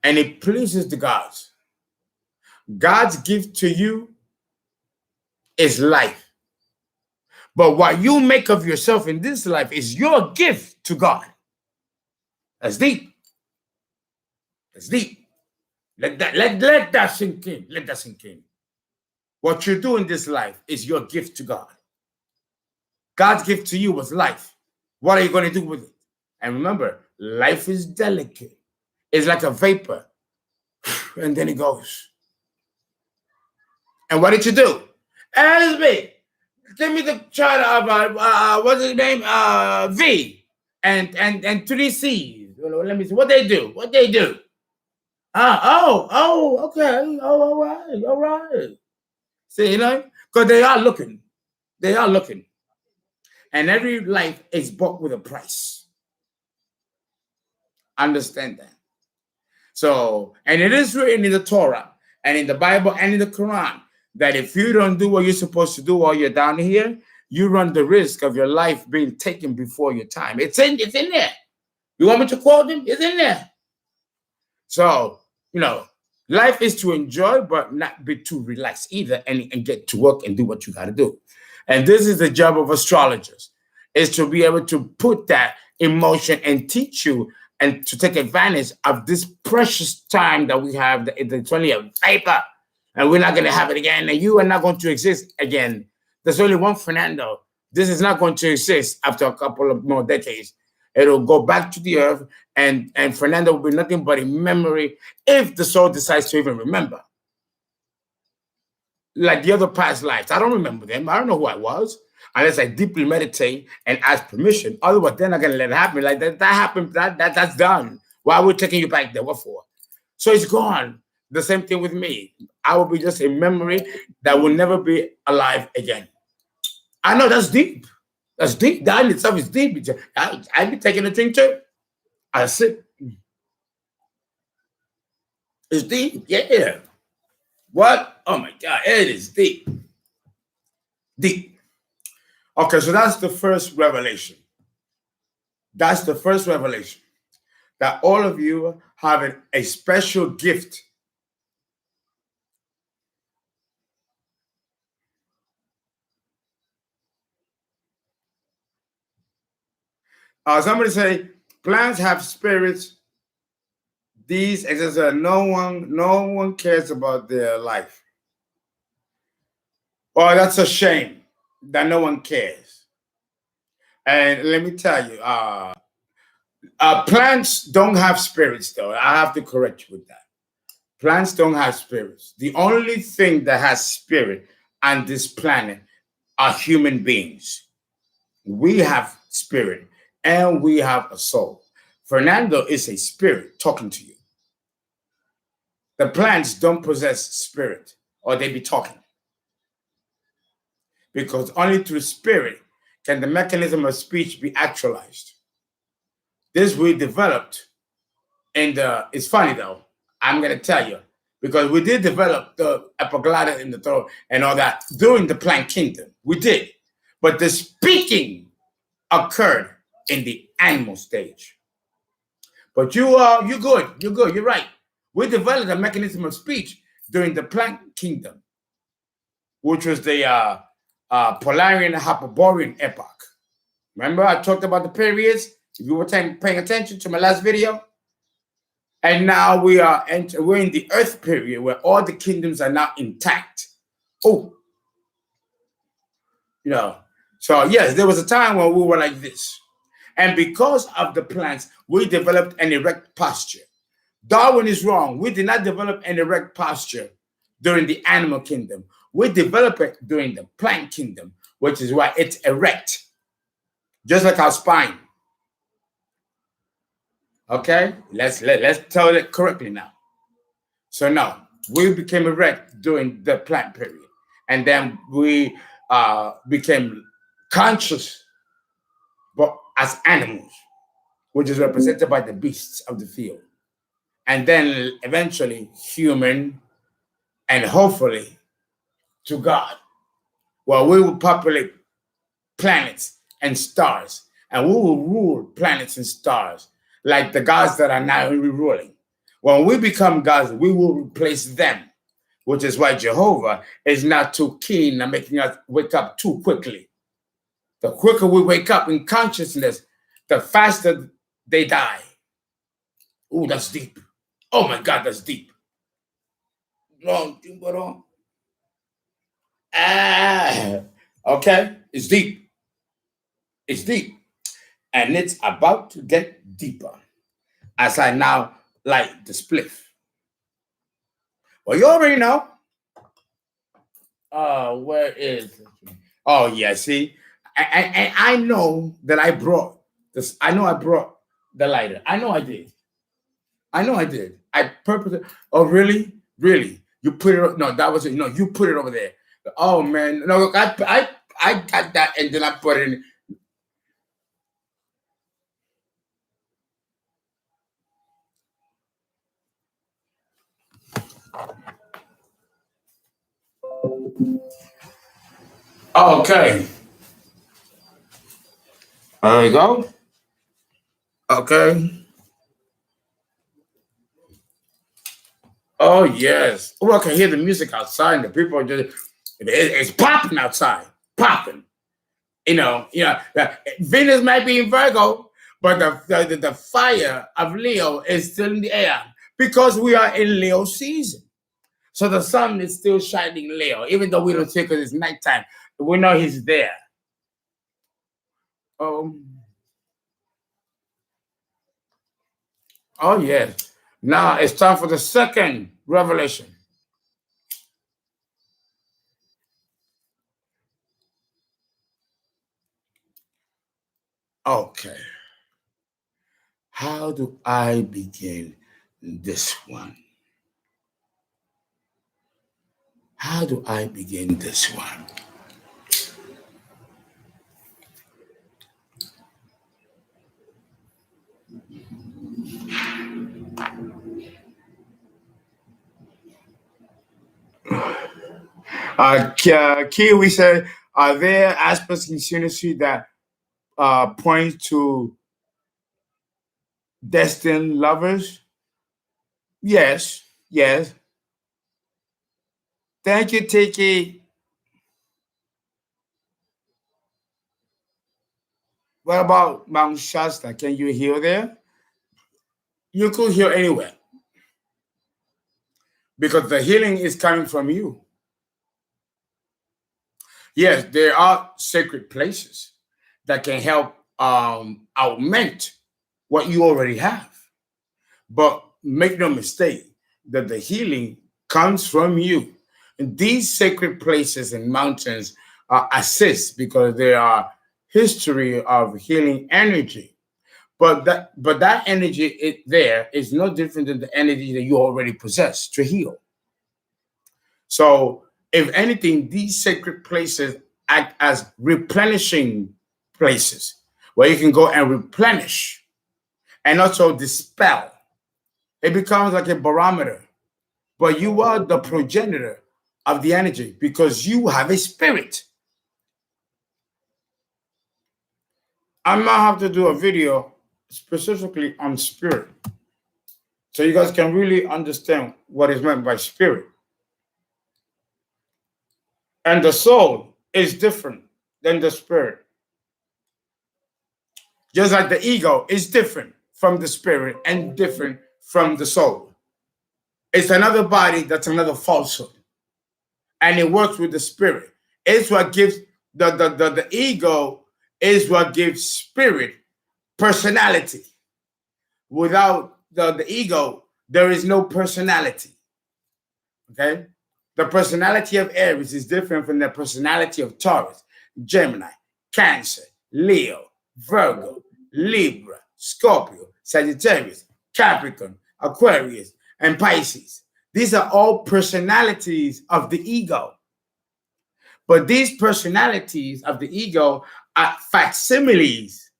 And it pleases the gods. God's gift to you is life. But what you make of yourself in this life is your gift to God. That's deep. That's deep. Let that sink in. Let that sink in. What you do in this life is your gift to God. God's gift to you was life. What are you going to do with it? And remember, life is delicate. It's like a vapor. And then it goes. And what did you do? Ask me. Give me the chart of what's his name? V and 3 C's. Let me see what they do. What they do. Okay. All right. See, you know, because they are looking. They are looking. And every life is bought with a price. Understand that. So, and it is written in the Torah and in the Bible and in the Quran that if you don't do what you're supposed to do while you're down here, you run the risk of your life being taken before your time. It's in there. You want me to quote him? It's in there. So, you know, life is to enjoy, but not be too relaxed either, and get to work and do what you got to do. And this is the job of astrologers, is to be able to put that emotion and teach you and to take advantage of this precious time that we have. It's only a vapor, and we're not going to have it again, and you are not going to exist again. There's only one Fernando. This is not going to exist after a couple of more decades. It'll go back to the earth, and Fernando will be nothing but a memory if the soul decides to even remember. Like the other past lives. I don't remember them. I don't know who I was unless I deeply meditate and ask permission. Otherwise, they're not going to let it happen. Like that happened. That's done. Why are we taking you back there? What for? So it's gone. The same thing with me. I will be just a memory that will never be alive again. I know that's deep. That's deep. That in itself is deep. I'd be taking a drink too. I sip. It's deep. Yeah. What? Oh my God. It is deep. Deep. Okay, so that's the first revelation. That's the first revelation. That all of you have a special gift. Somebody say, plants have spirits. These, it says, no one cares about their life. Oh, that's a shame that no one cares. And let me tell you, plants don't have spirits, though. I have to correct you with that. Plants don't have spirits. The only thing that has spirit on this planet are human beings. We have spirit and we have a soul. Fernando is a spirit talking to you. The plants don't possess spirit, or they be talking. Because only through spirit can the mechanism of speech be actualized. This we developed it's funny though, I'm going to tell you, because we did develop the epiglottis in the throat and all that during the plant kingdom. We did. But the speaking occurred in the animal stage. But you're good. You're right. We developed a mechanism of speech during the plant kingdom, which was the Polarian Hyperborean epoch. Remember, I talked about the periods. If you were paying attention to my last video, and now we're in the Earth period where all the kingdoms are now intact. Oh, So yes, there was a time when we were like this, and because of the plants, we developed an erect posture. Darwin is wrong. We did not develop an erect posture during the animal kingdom. We developed it during the plant kingdom, which is why it's erect, just like our spine. Okay, let's tell it correctly now. So now we became erect during the plant period, and then we became conscious, but as animals, which is represented by the beasts of the field, and then eventually human, and hopefully to God. Well, we will populate planets and stars, and we will rule planets and stars like the gods that are now ruling. When we become gods, we will replace them, which is why Jehovah is not too keen on making us wake up too quickly. The quicker we wake up in consciousness, the faster they die. Oh, that's deep. Oh my God, that's deep. Okay, it's deep. It's deep. And it's about to get deeper as I now light the spliff. Well, you already know. Where is it? Oh, yeah, see? And I know that I brought this. I know I brought the lighter. I know I did. I purposely. Oh, really? Really? You put it? No, that was it. No, you put it over there. Oh man, no, I got that, and then I put it in. Okay. There you go. Okay. Oh yes. Oh, I can hear the music outside. And the people are just it's popping outside, popping. Venus might be in Virgo, but the fire of Leo is still in the air because we are in Leo season. So the sun is still shining Leo, even though we don't see it because it's nighttime. We know he's there. Oh yes. Now it's time for the second revelation. Okay. How do I begin this one? How do I begin this one? Kiwi said, are there aspects in synastry that point to destined lovers? Yes, yes. Thank you, Tiki. What about Mount Shasta? Can you hear there? You could hear anywhere because the healing is coming from you. Yes, there are sacred places that can help augment what you already have. But make no mistake that the healing comes from you. And these sacred places and mountains assist because they are history of healing energy. But that energy there is no different than the energy that you already possess to heal. So, if anything, these sacred places act as replenishing places where you can go and replenish and also dispel. It becomes like a barometer, but you are the progenitor of the energy because you have a spirit. I might have to do a video specifically on spirit so you guys can really understand what is meant by spirit. And the soul is different than the spirit. Just like the ego is different from the spirit and different from the soul. It's another body that's another falsehood. And it works with the spirit. It's what gives the ego is what gives spirit personality. Without the ego, there is no personality. Okay? The personality of Aries is different from the personality of Taurus, Gemini, Cancer, Leo, Virgo, Libra, Scorpio, Sagittarius, Capricorn, Aquarius, and Pisces. These are all personalities of the ego. But these personalities of the ego are facsimiles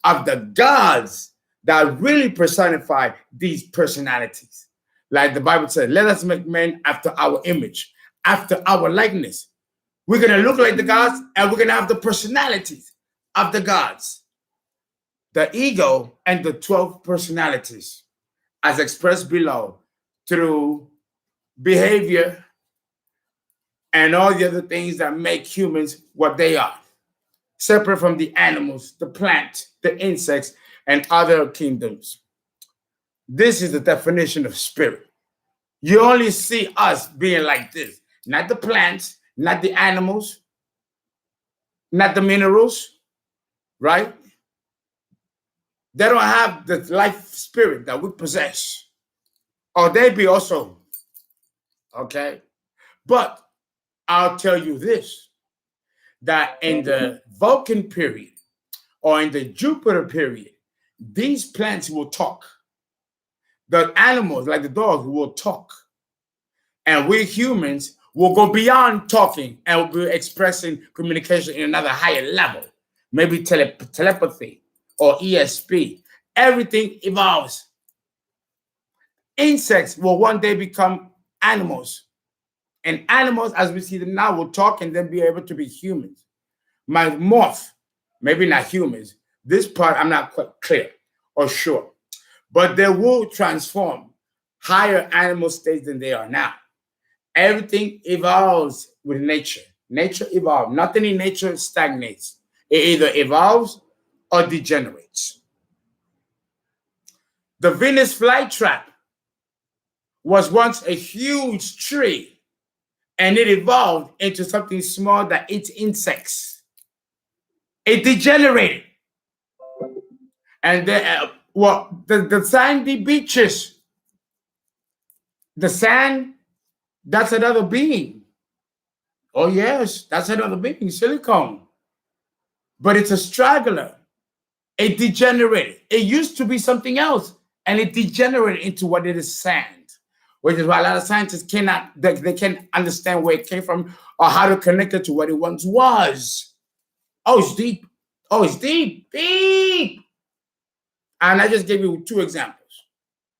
of the gods that really personify these personalities. Like the Bible said, let us make men after our image, after our likeness. We're going to look like the gods, and we're going to have the personalities of the gods. The ego and the 12 personalities, as expressed below, through behavior and all the other things that make humans what they are, separate from the animals, the plants, the insects, and other kingdoms. This is the definition of spirit. You only see us being like this, not the plants, not the animals, not the minerals, right? They don't have the life spirit that we possess. Or they be also, okay? But I'll tell you this, that in the Vulcan period or in the Jupiter period, these plants will talk. The animals, like the dogs, will talk. And we humans will go beyond talking and will be expressing communication in another higher level, maybe telepathy or ESP. Everything evolves. Insects will one day become animals. And animals, as we see them now, will talk and then be able to be humans. Might morph, maybe not humans. This part I'm not quite clear or sure. But they will transform higher animal states than they are now. Everything evolves with nature. Nature evolves. Nothing in nature stagnates. It either evolves or degenerates. The Venus flytrap was once a huge tree, and it evolved into something small that eats insects. It degenerated. And the sandy beaches, the sand, that's another being. Oh, yes, that's another being, silicone. But it's a straggler. It degenerated. It used to be something else, and it degenerated into what it is, sand, which is why a lot of scientists they can't understand where it came from or how to connect it to what it once was. Oh, it's deep. Oh, it's deep, deep. And I just gave you two examples.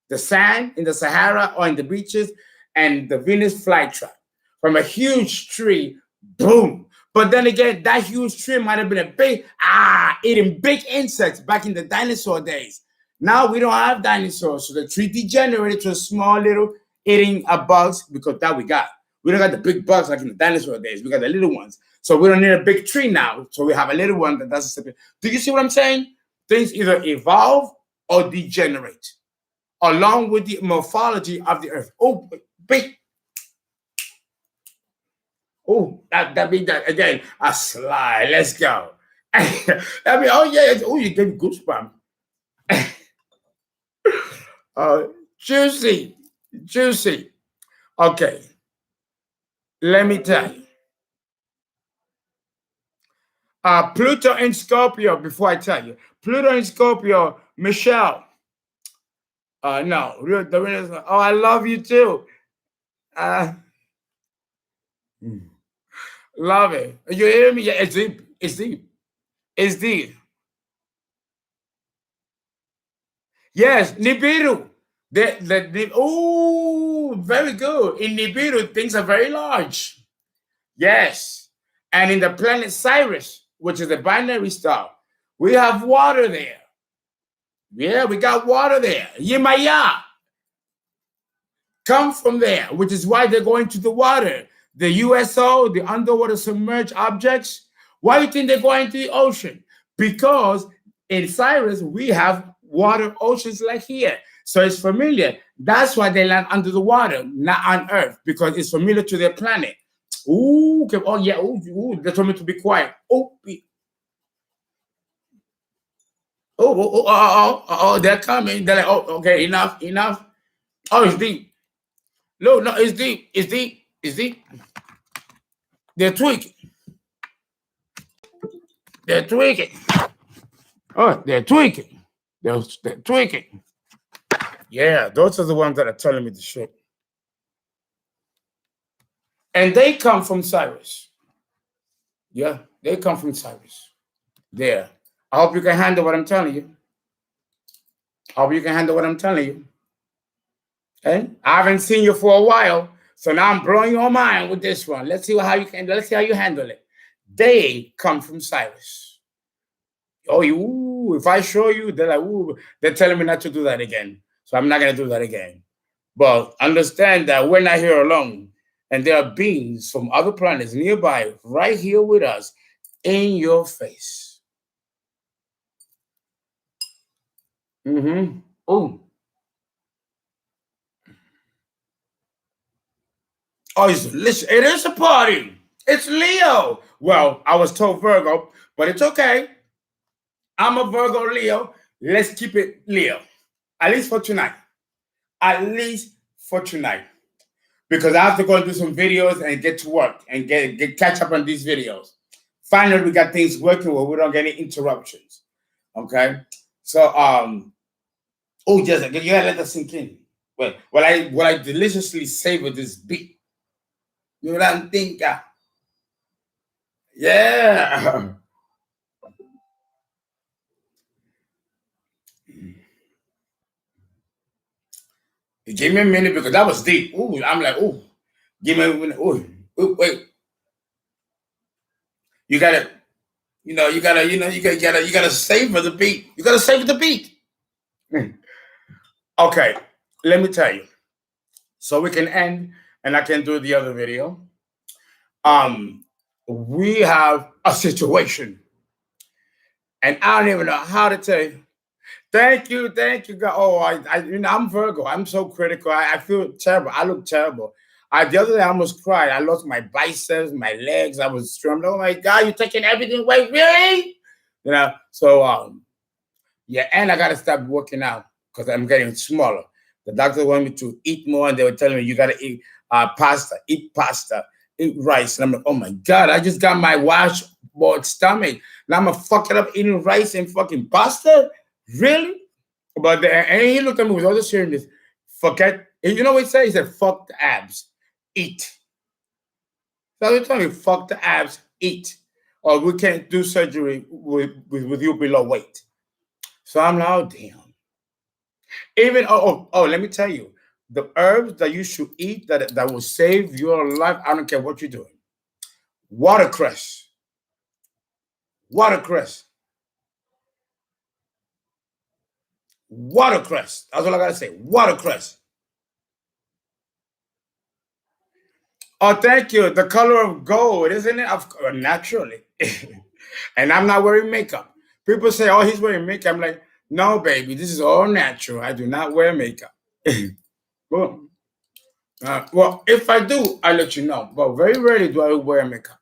The sand in the Sahara or in the beaches and the Venus flytrap. From a huge tree, boom. But then again, that huge tree might have been eating big insects back in the dinosaur days. Now we don't have dinosaurs, so the tree degenerated to a small little eating bugs, because that we got. We don't got the big bugs like in the dinosaur days. We got the little ones. So we don't need a big tree now. So we have a little one that doesn't separate. Do you see what I'm saying? Things either evolve or degenerate, along with the morphology of the earth. Oh, big. Oh, that means that again, a slide. Let's go. I mean, oh yeah. Oh, you gave me goosebumps. Juicy. Okay, let me tell you. Pluto in Scorpio, before I tell you. Pluto in Scorpio, Michelle. No, oh, I love you too. Love it. You hear me? Yeah, it's deep. It's deep. It's deep. Yes, Nibiru. Oh, very good. In Nibiru, things are very large. Yes. And in the planet Sirius, which is a binary star, we have water there. Yeah, we got water there. Yimaya. Come from there, which is why they're going to the water. The USO, the underwater submerged objects. Why do you think they're going to the ocean? because in Cyrus we have water oceans like here. So it's familiar. That's why they land under the water, not on Earth, because it's familiar to their planet. Ooh, okay. Oh yeah. Ooh, they told me to be quiet. Oh, they're coming. They're like, oh, okay, enough. Oh, it's deep. No, it's deep. It's deep. They're tweaking. They're tweaking. Oh, they're tweaking. They're tweaking. Yeah, those are the ones that are telling me the shit. And they come from Cyrus. Yeah, they come from Cyrus. There. I hope you can handle what I'm telling you. I hope you can handle what I'm telling you. Okay? I haven't seen you for a while, so now I'm blowing your mind with this one. Let's see how you handle it. They come from Cyrus. Oh, if I show you, they're like, ooh, they're telling me not to do that again. So I'm not gonna do that again. But understand that we're not here alone. And there are beings from other planets nearby, right here with us, in your face. Oh. Oh, listen, it is a party. It's Leo. Well, I was told Virgo, but it's okay. I'm a Virgo Leo. Let's keep it Leo. At least for tonight. At least for tonight. Because I have to go and do some videos and get to work and get catch up on these videos. Finally, we got things working where we don't get any interruptions. Okay? So just you gotta let that sink in. Well, while I deliciously savor this beat. You know what I'm thinking? Yeah. Give me a minute because that was deep. Ooh, I'm like, ooh, give me a minute. Ooh, wait. You gotta savor the beat. You gotta savor the beat. Okay, let me tell you. So we can end and I can do the other video. We have a situation. And I don't even know how to tell you. Thank you, God. Oh, I'm Virgo. I'm so critical. I feel terrible. I look terrible. The other day I almost cried. I lost my biceps, my legs. I was strumming. Oh my God, you're taking everything away, really? So yeah, and I gotta stop working out because I'm getting smaller. The doctor wanted me to eat more, and they were telling me you gotta eat pasta, eat rice. And I'm like, oh my God, I just got my washboard stomach. Now I'm gonna fuck it up eating rice and fucking pasta? Really? But and he looked at me with all the seriousness. Forget. And you know what he said? He said, "Fuck the abs, eat." So he told me, "Fuck the abs, eat," or we can't do surgery with you below weight. So I'm like, oh damn. Even let me tell you, the herbs that you should eat that will save your life. I don't care what you're doing. Watercress. Watercress. Watercress. That's all I gotta say. Watercress. Oh, thank you. The color of gold, isn't it? Of course, naturally. And I'm not wearing makeup. People say, oh, he's wearing makeup. I'm like, no, baby, this is all natural. I do not wear makeup. Well, if I do, I'll let you know. But very rarely do I wear makeup.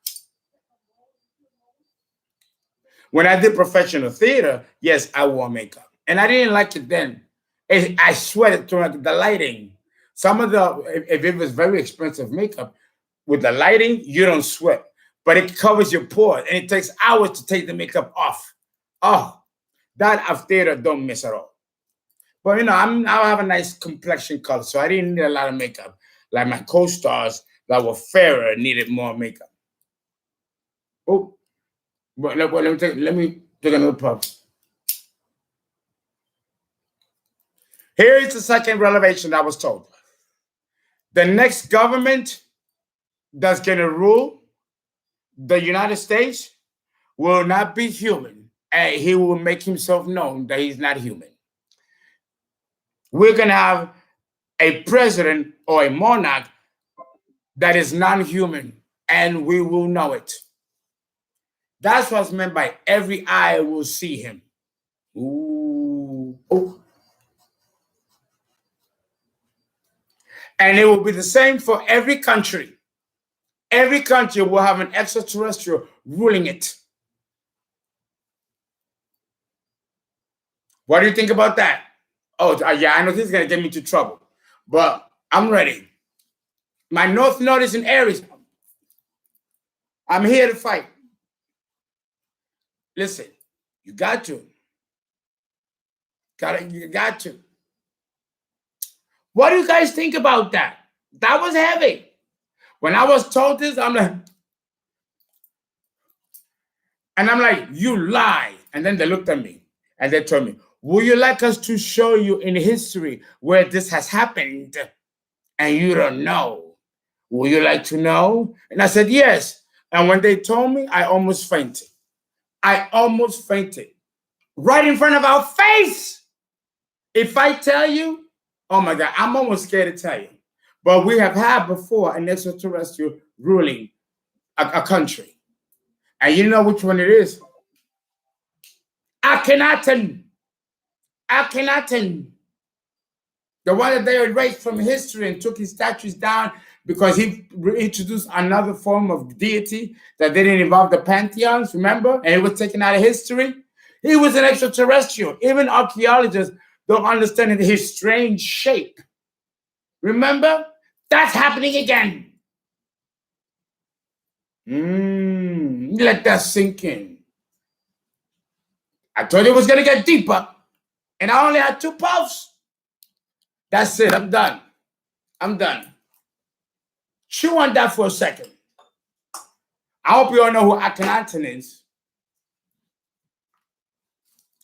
When I did professional theater, yes, I wore makeup. And I didn't like it then. I sweated through the lighting. Some of if it was very expensive makeup, with the lighting, you don't sweat. But it covers your pores. And it takes hours to take the makeup off. Oh, that of theater don't miss at all. But I have a nice complexion color, so I didn't need a lot of makeup. Like my co-stars that were fairer needed more makeup. Oh, but let me take another puff. Here is the second revelation that I was told. The next government that's going to rule the United States will not be human, and he will make himself known that he's not human. We're going to have a president or a monarch that is non-human, and we will know it. That's what's meant by every eye will see him. Ooh. Oh. And it will be the same for every country. Every country will have an extraterrestrial ruling it. What do you think about that? Oh, yeah, I know this is going to get me into trouble, but I'm ready. My North Node is in Aries. I'm here to fight. Listen, you got to. You got to. What do you guys think about that? That was heavy. When I was told this, I'm like, you lie. And then they looked at me and they told me, would you like us to show you in history where this has happened and you don't know? Would you like to know? And I said, yes. And when they told me, I almost fainted. I almost fainted. Right in front of our face. If I tell you, oh my God, I'm almost scared to tell you. But we have had before an extraterrestrial ruling a country. And you know which one it is? Akhenaten. Akhenaten. The one that they erased from history and took his statues down because he introduced another form of deity that didn't involve the pantheons, remember? And it was taken out of history. He was an extraterrestrial. Even archaeologists don't understand his strange shape. Remember? That's happening again. Let that sink in. I told you it was going to get deeper. And I only had 2 puffs. That's it. I'm done. I'm done. Chew on that for a second. I hope you all know who Akhenaten is.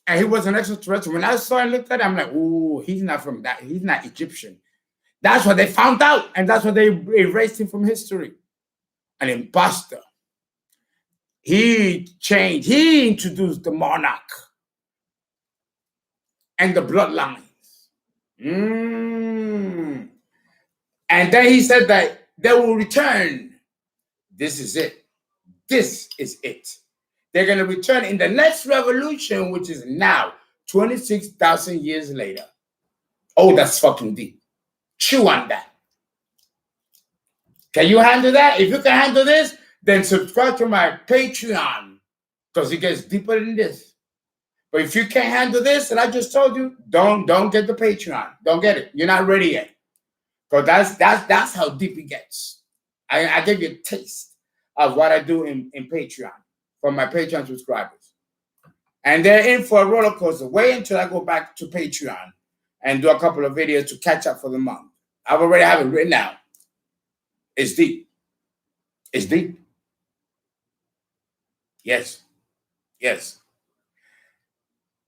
And he was an extraterrestrial. When I saw and looked at him, I'm like, ooh, he's not from that. He's not Egyptian. That's what they found out. And that's what they erased him from history. An imposter. He changed. He introduced the monarch and the bloodlines. And then he said that they will return. This is it. This is it. They're going to return in the next revolution, which is now, 26,000 years later. Oh, that's fucking deep. Chew on that. Can you handle that? If you can handle this, then subscribe to my Patreon because it gets deeper than this. But if you can't handle this, and I just told you, don't get the Patreon. Don't get it. You're not ready yet. Because that's how deep it gets. I give you a taste of what I do in Patreon for my Patreon subscribers. And they're in for a roller coaster. Wait until I go back to Patreon and do a couple of videos to catch up for the month. I already have it written out. It's deep. It's deep. Yes. Yes.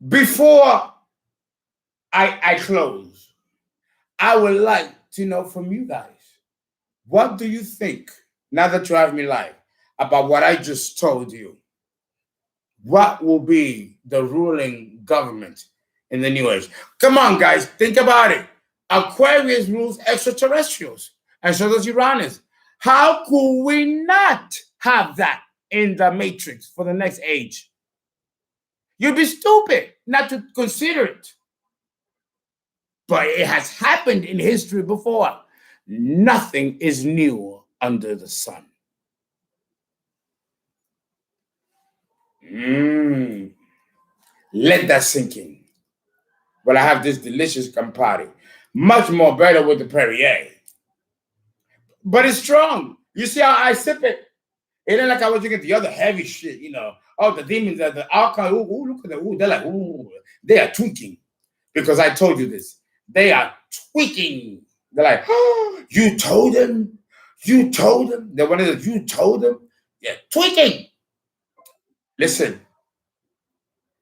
Before I close, I would like to know from you guys, what do you think, now that you have me live, about what I just told you? What will be the ruling government in the new age? Come on, guys, think about it. Aquarius rules extraterrestrials, and so does Uranus. How could we not have that in the matrix for the next age? You'd be stupid not to consider it. But it has happened in history before. Nothing is new under the sun. Let that sink in. But I have this delicious Campari. Much more better with the Perrier. But it's strong. You see how I sip it? It ain't like I was drinking the other heavy shit, you know. Oh, the demons, the alcohol. Ooh, look at that. Ooh, they're like, ooh, they are tweaking. Because I told you this. They are tweaking. They're like, oh, you told them? You told them? The one is, you told them? Yeah, tweaking. Listen,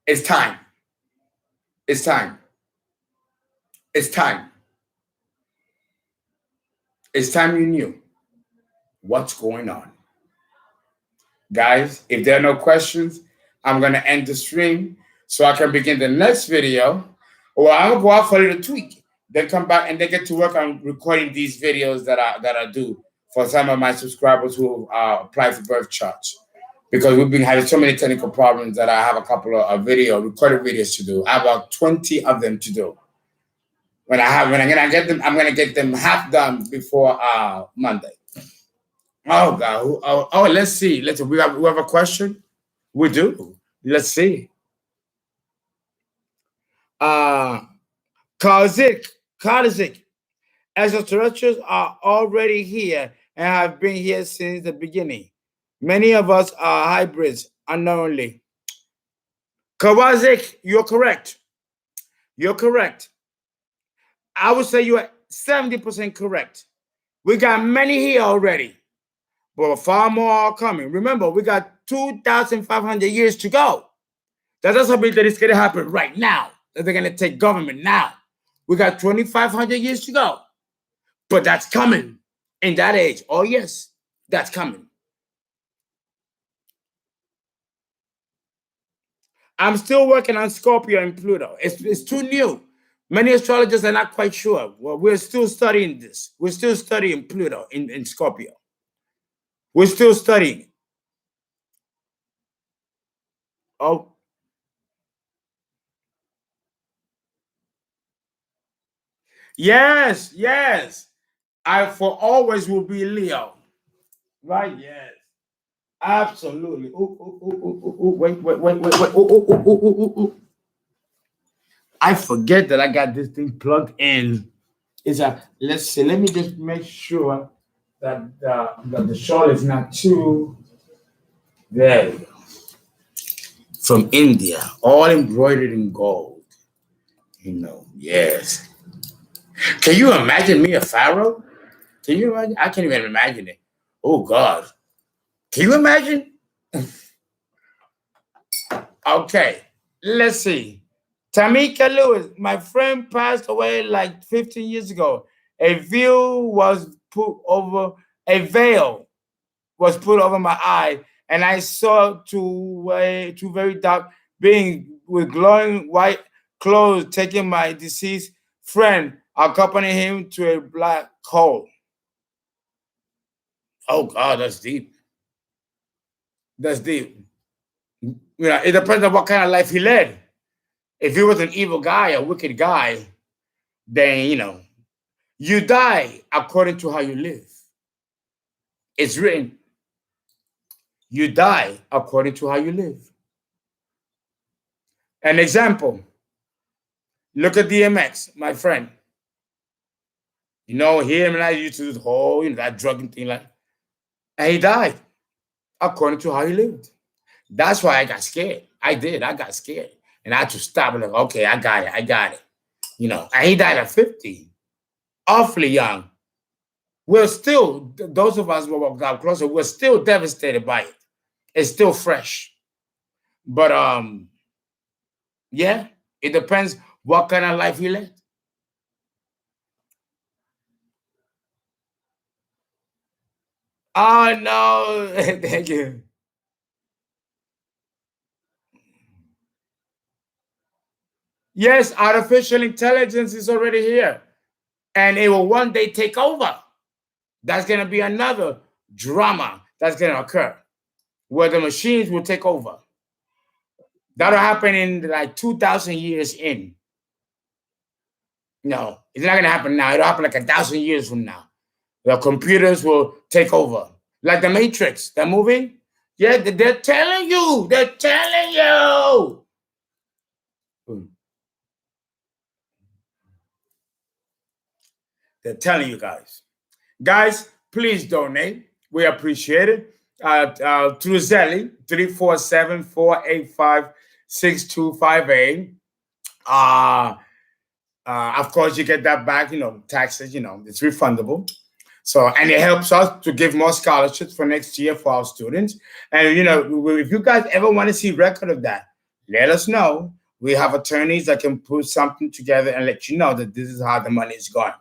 it's time. It's time. It's time. It's time you knew what's going on. Guys, if there are no questions, I'm going to end the stream so I can begin the next video. Or I'm going to go out for a little tweak. Then come back and they get to work on recording these videos that I do for some of my subscribers who apply for birth charts. because we've been having so many technical problems that I have a couple of recorded videos to do. I have about 20 of them to do. When I'm gonna get them, I'm gonna get them half done before Monday. Oh God! Let's see. We have a question. We do. Let's see. Kazik, extraterrestrials are already here and have been here since the beginning. Many of us are hybrids unknowingly. Kawazik, you're correct. You're correct. I would say you're 70% correct. We got many here already, but far more are coming. Remember, we got 2,500 years to go. That doesn't mean that it's going to happen right now, that they're going to take government now. We got 2,500 years to go, but that's coming in that age. Oh, yes, that's coming. I'm still working on Scorpio and Pluto. It's too new. Many astrologers are not quite sure. Well, we're still studying this. We're still studying Pluto in Scorpio. We're still studying. Oh. Yes, yes. I for always will be Leo. Right? Yes. Absolutely. Wait. I forget that I got this thing plugged in. Let's see. Let me just make sure that the shawl is not too. There you go. From India, all embroidered in gold. Yes. Can you imagine me a pharaoh? Can you imagine? I can't even imagine it. Oh God. Can you imagine? Okay. Let's see. Tamika Lewis, my friend passed away like 15 years ago. A veil was put over my eye, and I saw two very dark beings with glowing white clothes taking my deceased friend, accompanying him to a black hole. Oh God, that's deep. That's deep. It depends on what kind of life he led. If he was an evil guy, a wicked guy, then you die according to how you live. It's written, you die according to how you live. An example, look at DMX, my friend. Him and I used to do the whole, that drugging thing, and he died according to how he lived. That's why I got scared. I got scared. And I had to stop and okay, I got it. And he died at 50, awfully young. We're still, those of us who got closer, we're still devastated by it. It's still fresh. But yeah, it depends what kind of life you led. Oh no, thank you. Yes, artificial intelligence is already here. And it will one day take over. That's going to be another drama that's going to occur where the machines will take over. That'll happen in like 2,000 years in. No, it's not going to happen now. It'll happen like 1,000 years from now. The computers will take over. Like the Matrix, that movie. Yeah, they're telling you. They're telling you. They're telling you guys. Guys, please donate. We appreciate it. Through Zelly, 347-485-6258. Of course, you get that back, taxes, it's refundable. So, and it helps us to give more scholarships for next year for our students. And, if you guys ever want to see record of that, let us know. We have attorneys that can put something together and let you know that this is how the money is going.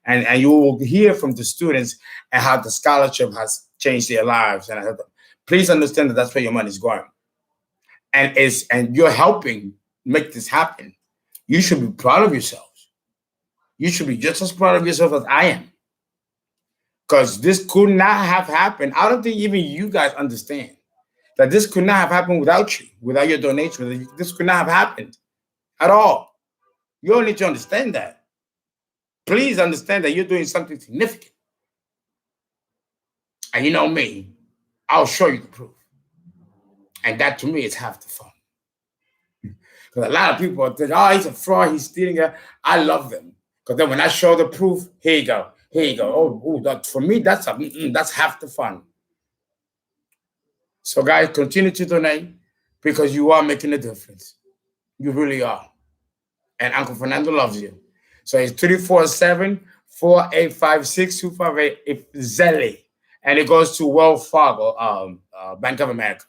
And you will hear from the students and how the scholarship has changed their lives. And please understand that that's where your money is going. And you're helping make this happen. You should be proud of yourselves. You should be just as proud of yourself as I am. Because this could not have happened. I don't think even you guys understand. that this could not have happened without you, without your donation. This could not have happened at all. You all need to understand that. Please understand that you're doing something significant. And you know me, I'll show you the proof. And that to me is half the fun. Because a lot of people think, oh, he's a fraud, he's stealing it. I love them. Because then when I show the proof, here you go. Here you go. Oh, that, for me, that's half the fun. So guys, continue to donate because you are making a difference. You really are. And Uncle Fernando loves you. So it's 347-485-6258. It's Zelle. And it goes to Wells Fargo, Bank of America.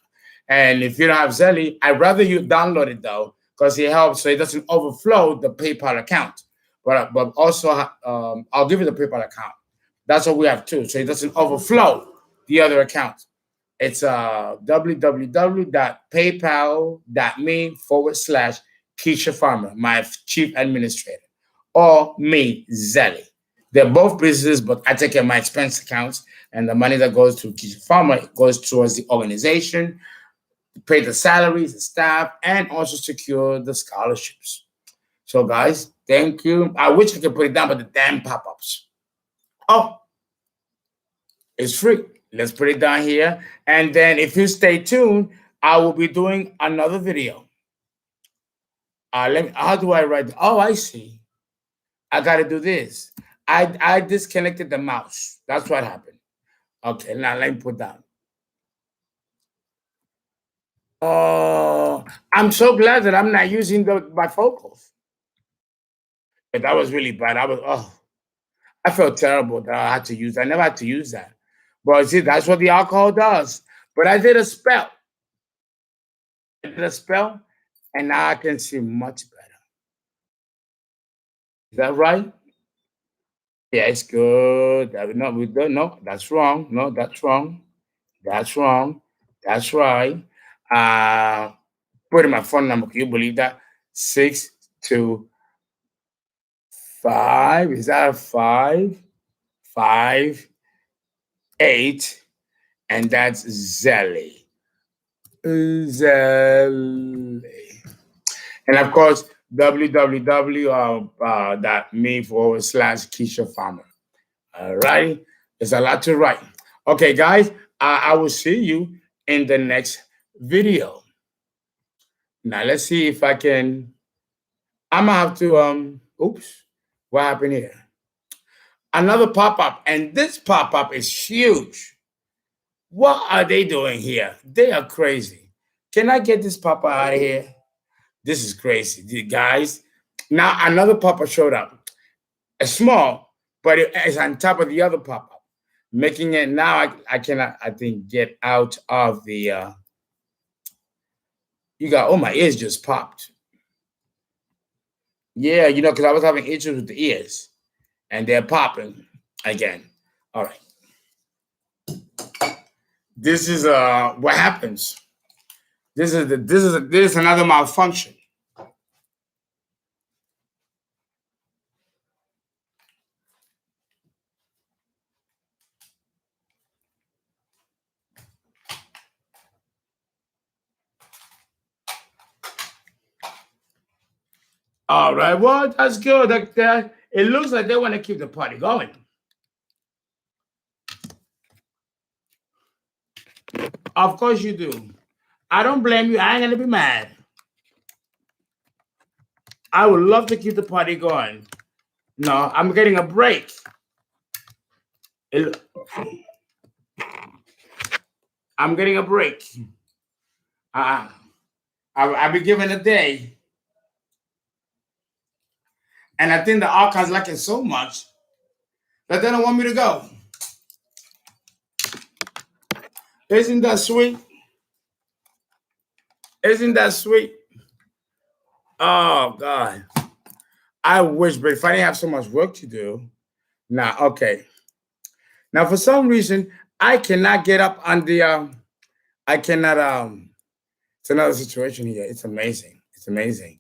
And if you don't have Zelle, I'd rather you download it though, because it helps so it doesn't overflow the PayPal account. But also, I'll give you the PayPal account. That's what we have too, so it doesn't overflow the other account. It's www.paypal.me/Keisha Farmer, my chief administrator, or me, Zelle. They're both businesses, but I take care of my expense accounts, and the money that goes to Keisha Farmer goes towards the organization, pay the salaries, the staff, and also secure the scholarships. So, guys, thank you. I wish I could put it down, but the damn pop-ups. Oh, it's free. Let's put it down here. And then if you stay tuned, I will be doing another video. How do I write? Oh, I see. I got to do this. I disconnected the mouse. That's what happened. Okay, now let me put down. Oh, I'm so glad that I'm not using my bifocals. But that was really bad. I felt terrible that I had to use. I never had to use that. But see, that's what the alcohol does. But I did a spell. And now I can see much better. Is that right? Yeah, it's good. No, we don't. No, that's wrong. No, that's wrong. That's wrong. That's right. Put in my phone number. Can you believe that? 625. Is that a 5? 5, 8, and that's Zelle. Zelle. And of course, www.me/Keisha Farmer. All right. There's a lot to write. Okay, guys, I will see you in the next video. Now, let's see if I can. I'm going to have to, oops, what happened here? Another pop-up, and this pop-up is huge. What are they doing here? They are crazy. Can I get this pop-up out of here? This is crazy, guys. Now another pop-up showed up. It's small, but it's on top of the other pop-up, making it now I cannot, I think, get out of the. You got, oh, my ears just popped. Yeah, you know, because I was having issues with the ears, and they're popping again. All right. This is what happens. This is another malfunction. All right, well, that's good. It looks like they want to keep the party going. Of course you do. I don't blame you. I ain't going to be mad. I would love to keep the party going. No, I'm getting a break. I'm getting a break. I'll be given a day. And I think the archives like it so much that they don't want me to go. Isn't that sweet? Isn't that sweet? Oh, God. I wish, but if I didn't have so much work to do. Now, okay. Now, for some reason, I cannot get up on the, I cannot, it's another situation here. It's amazing. It's amazing.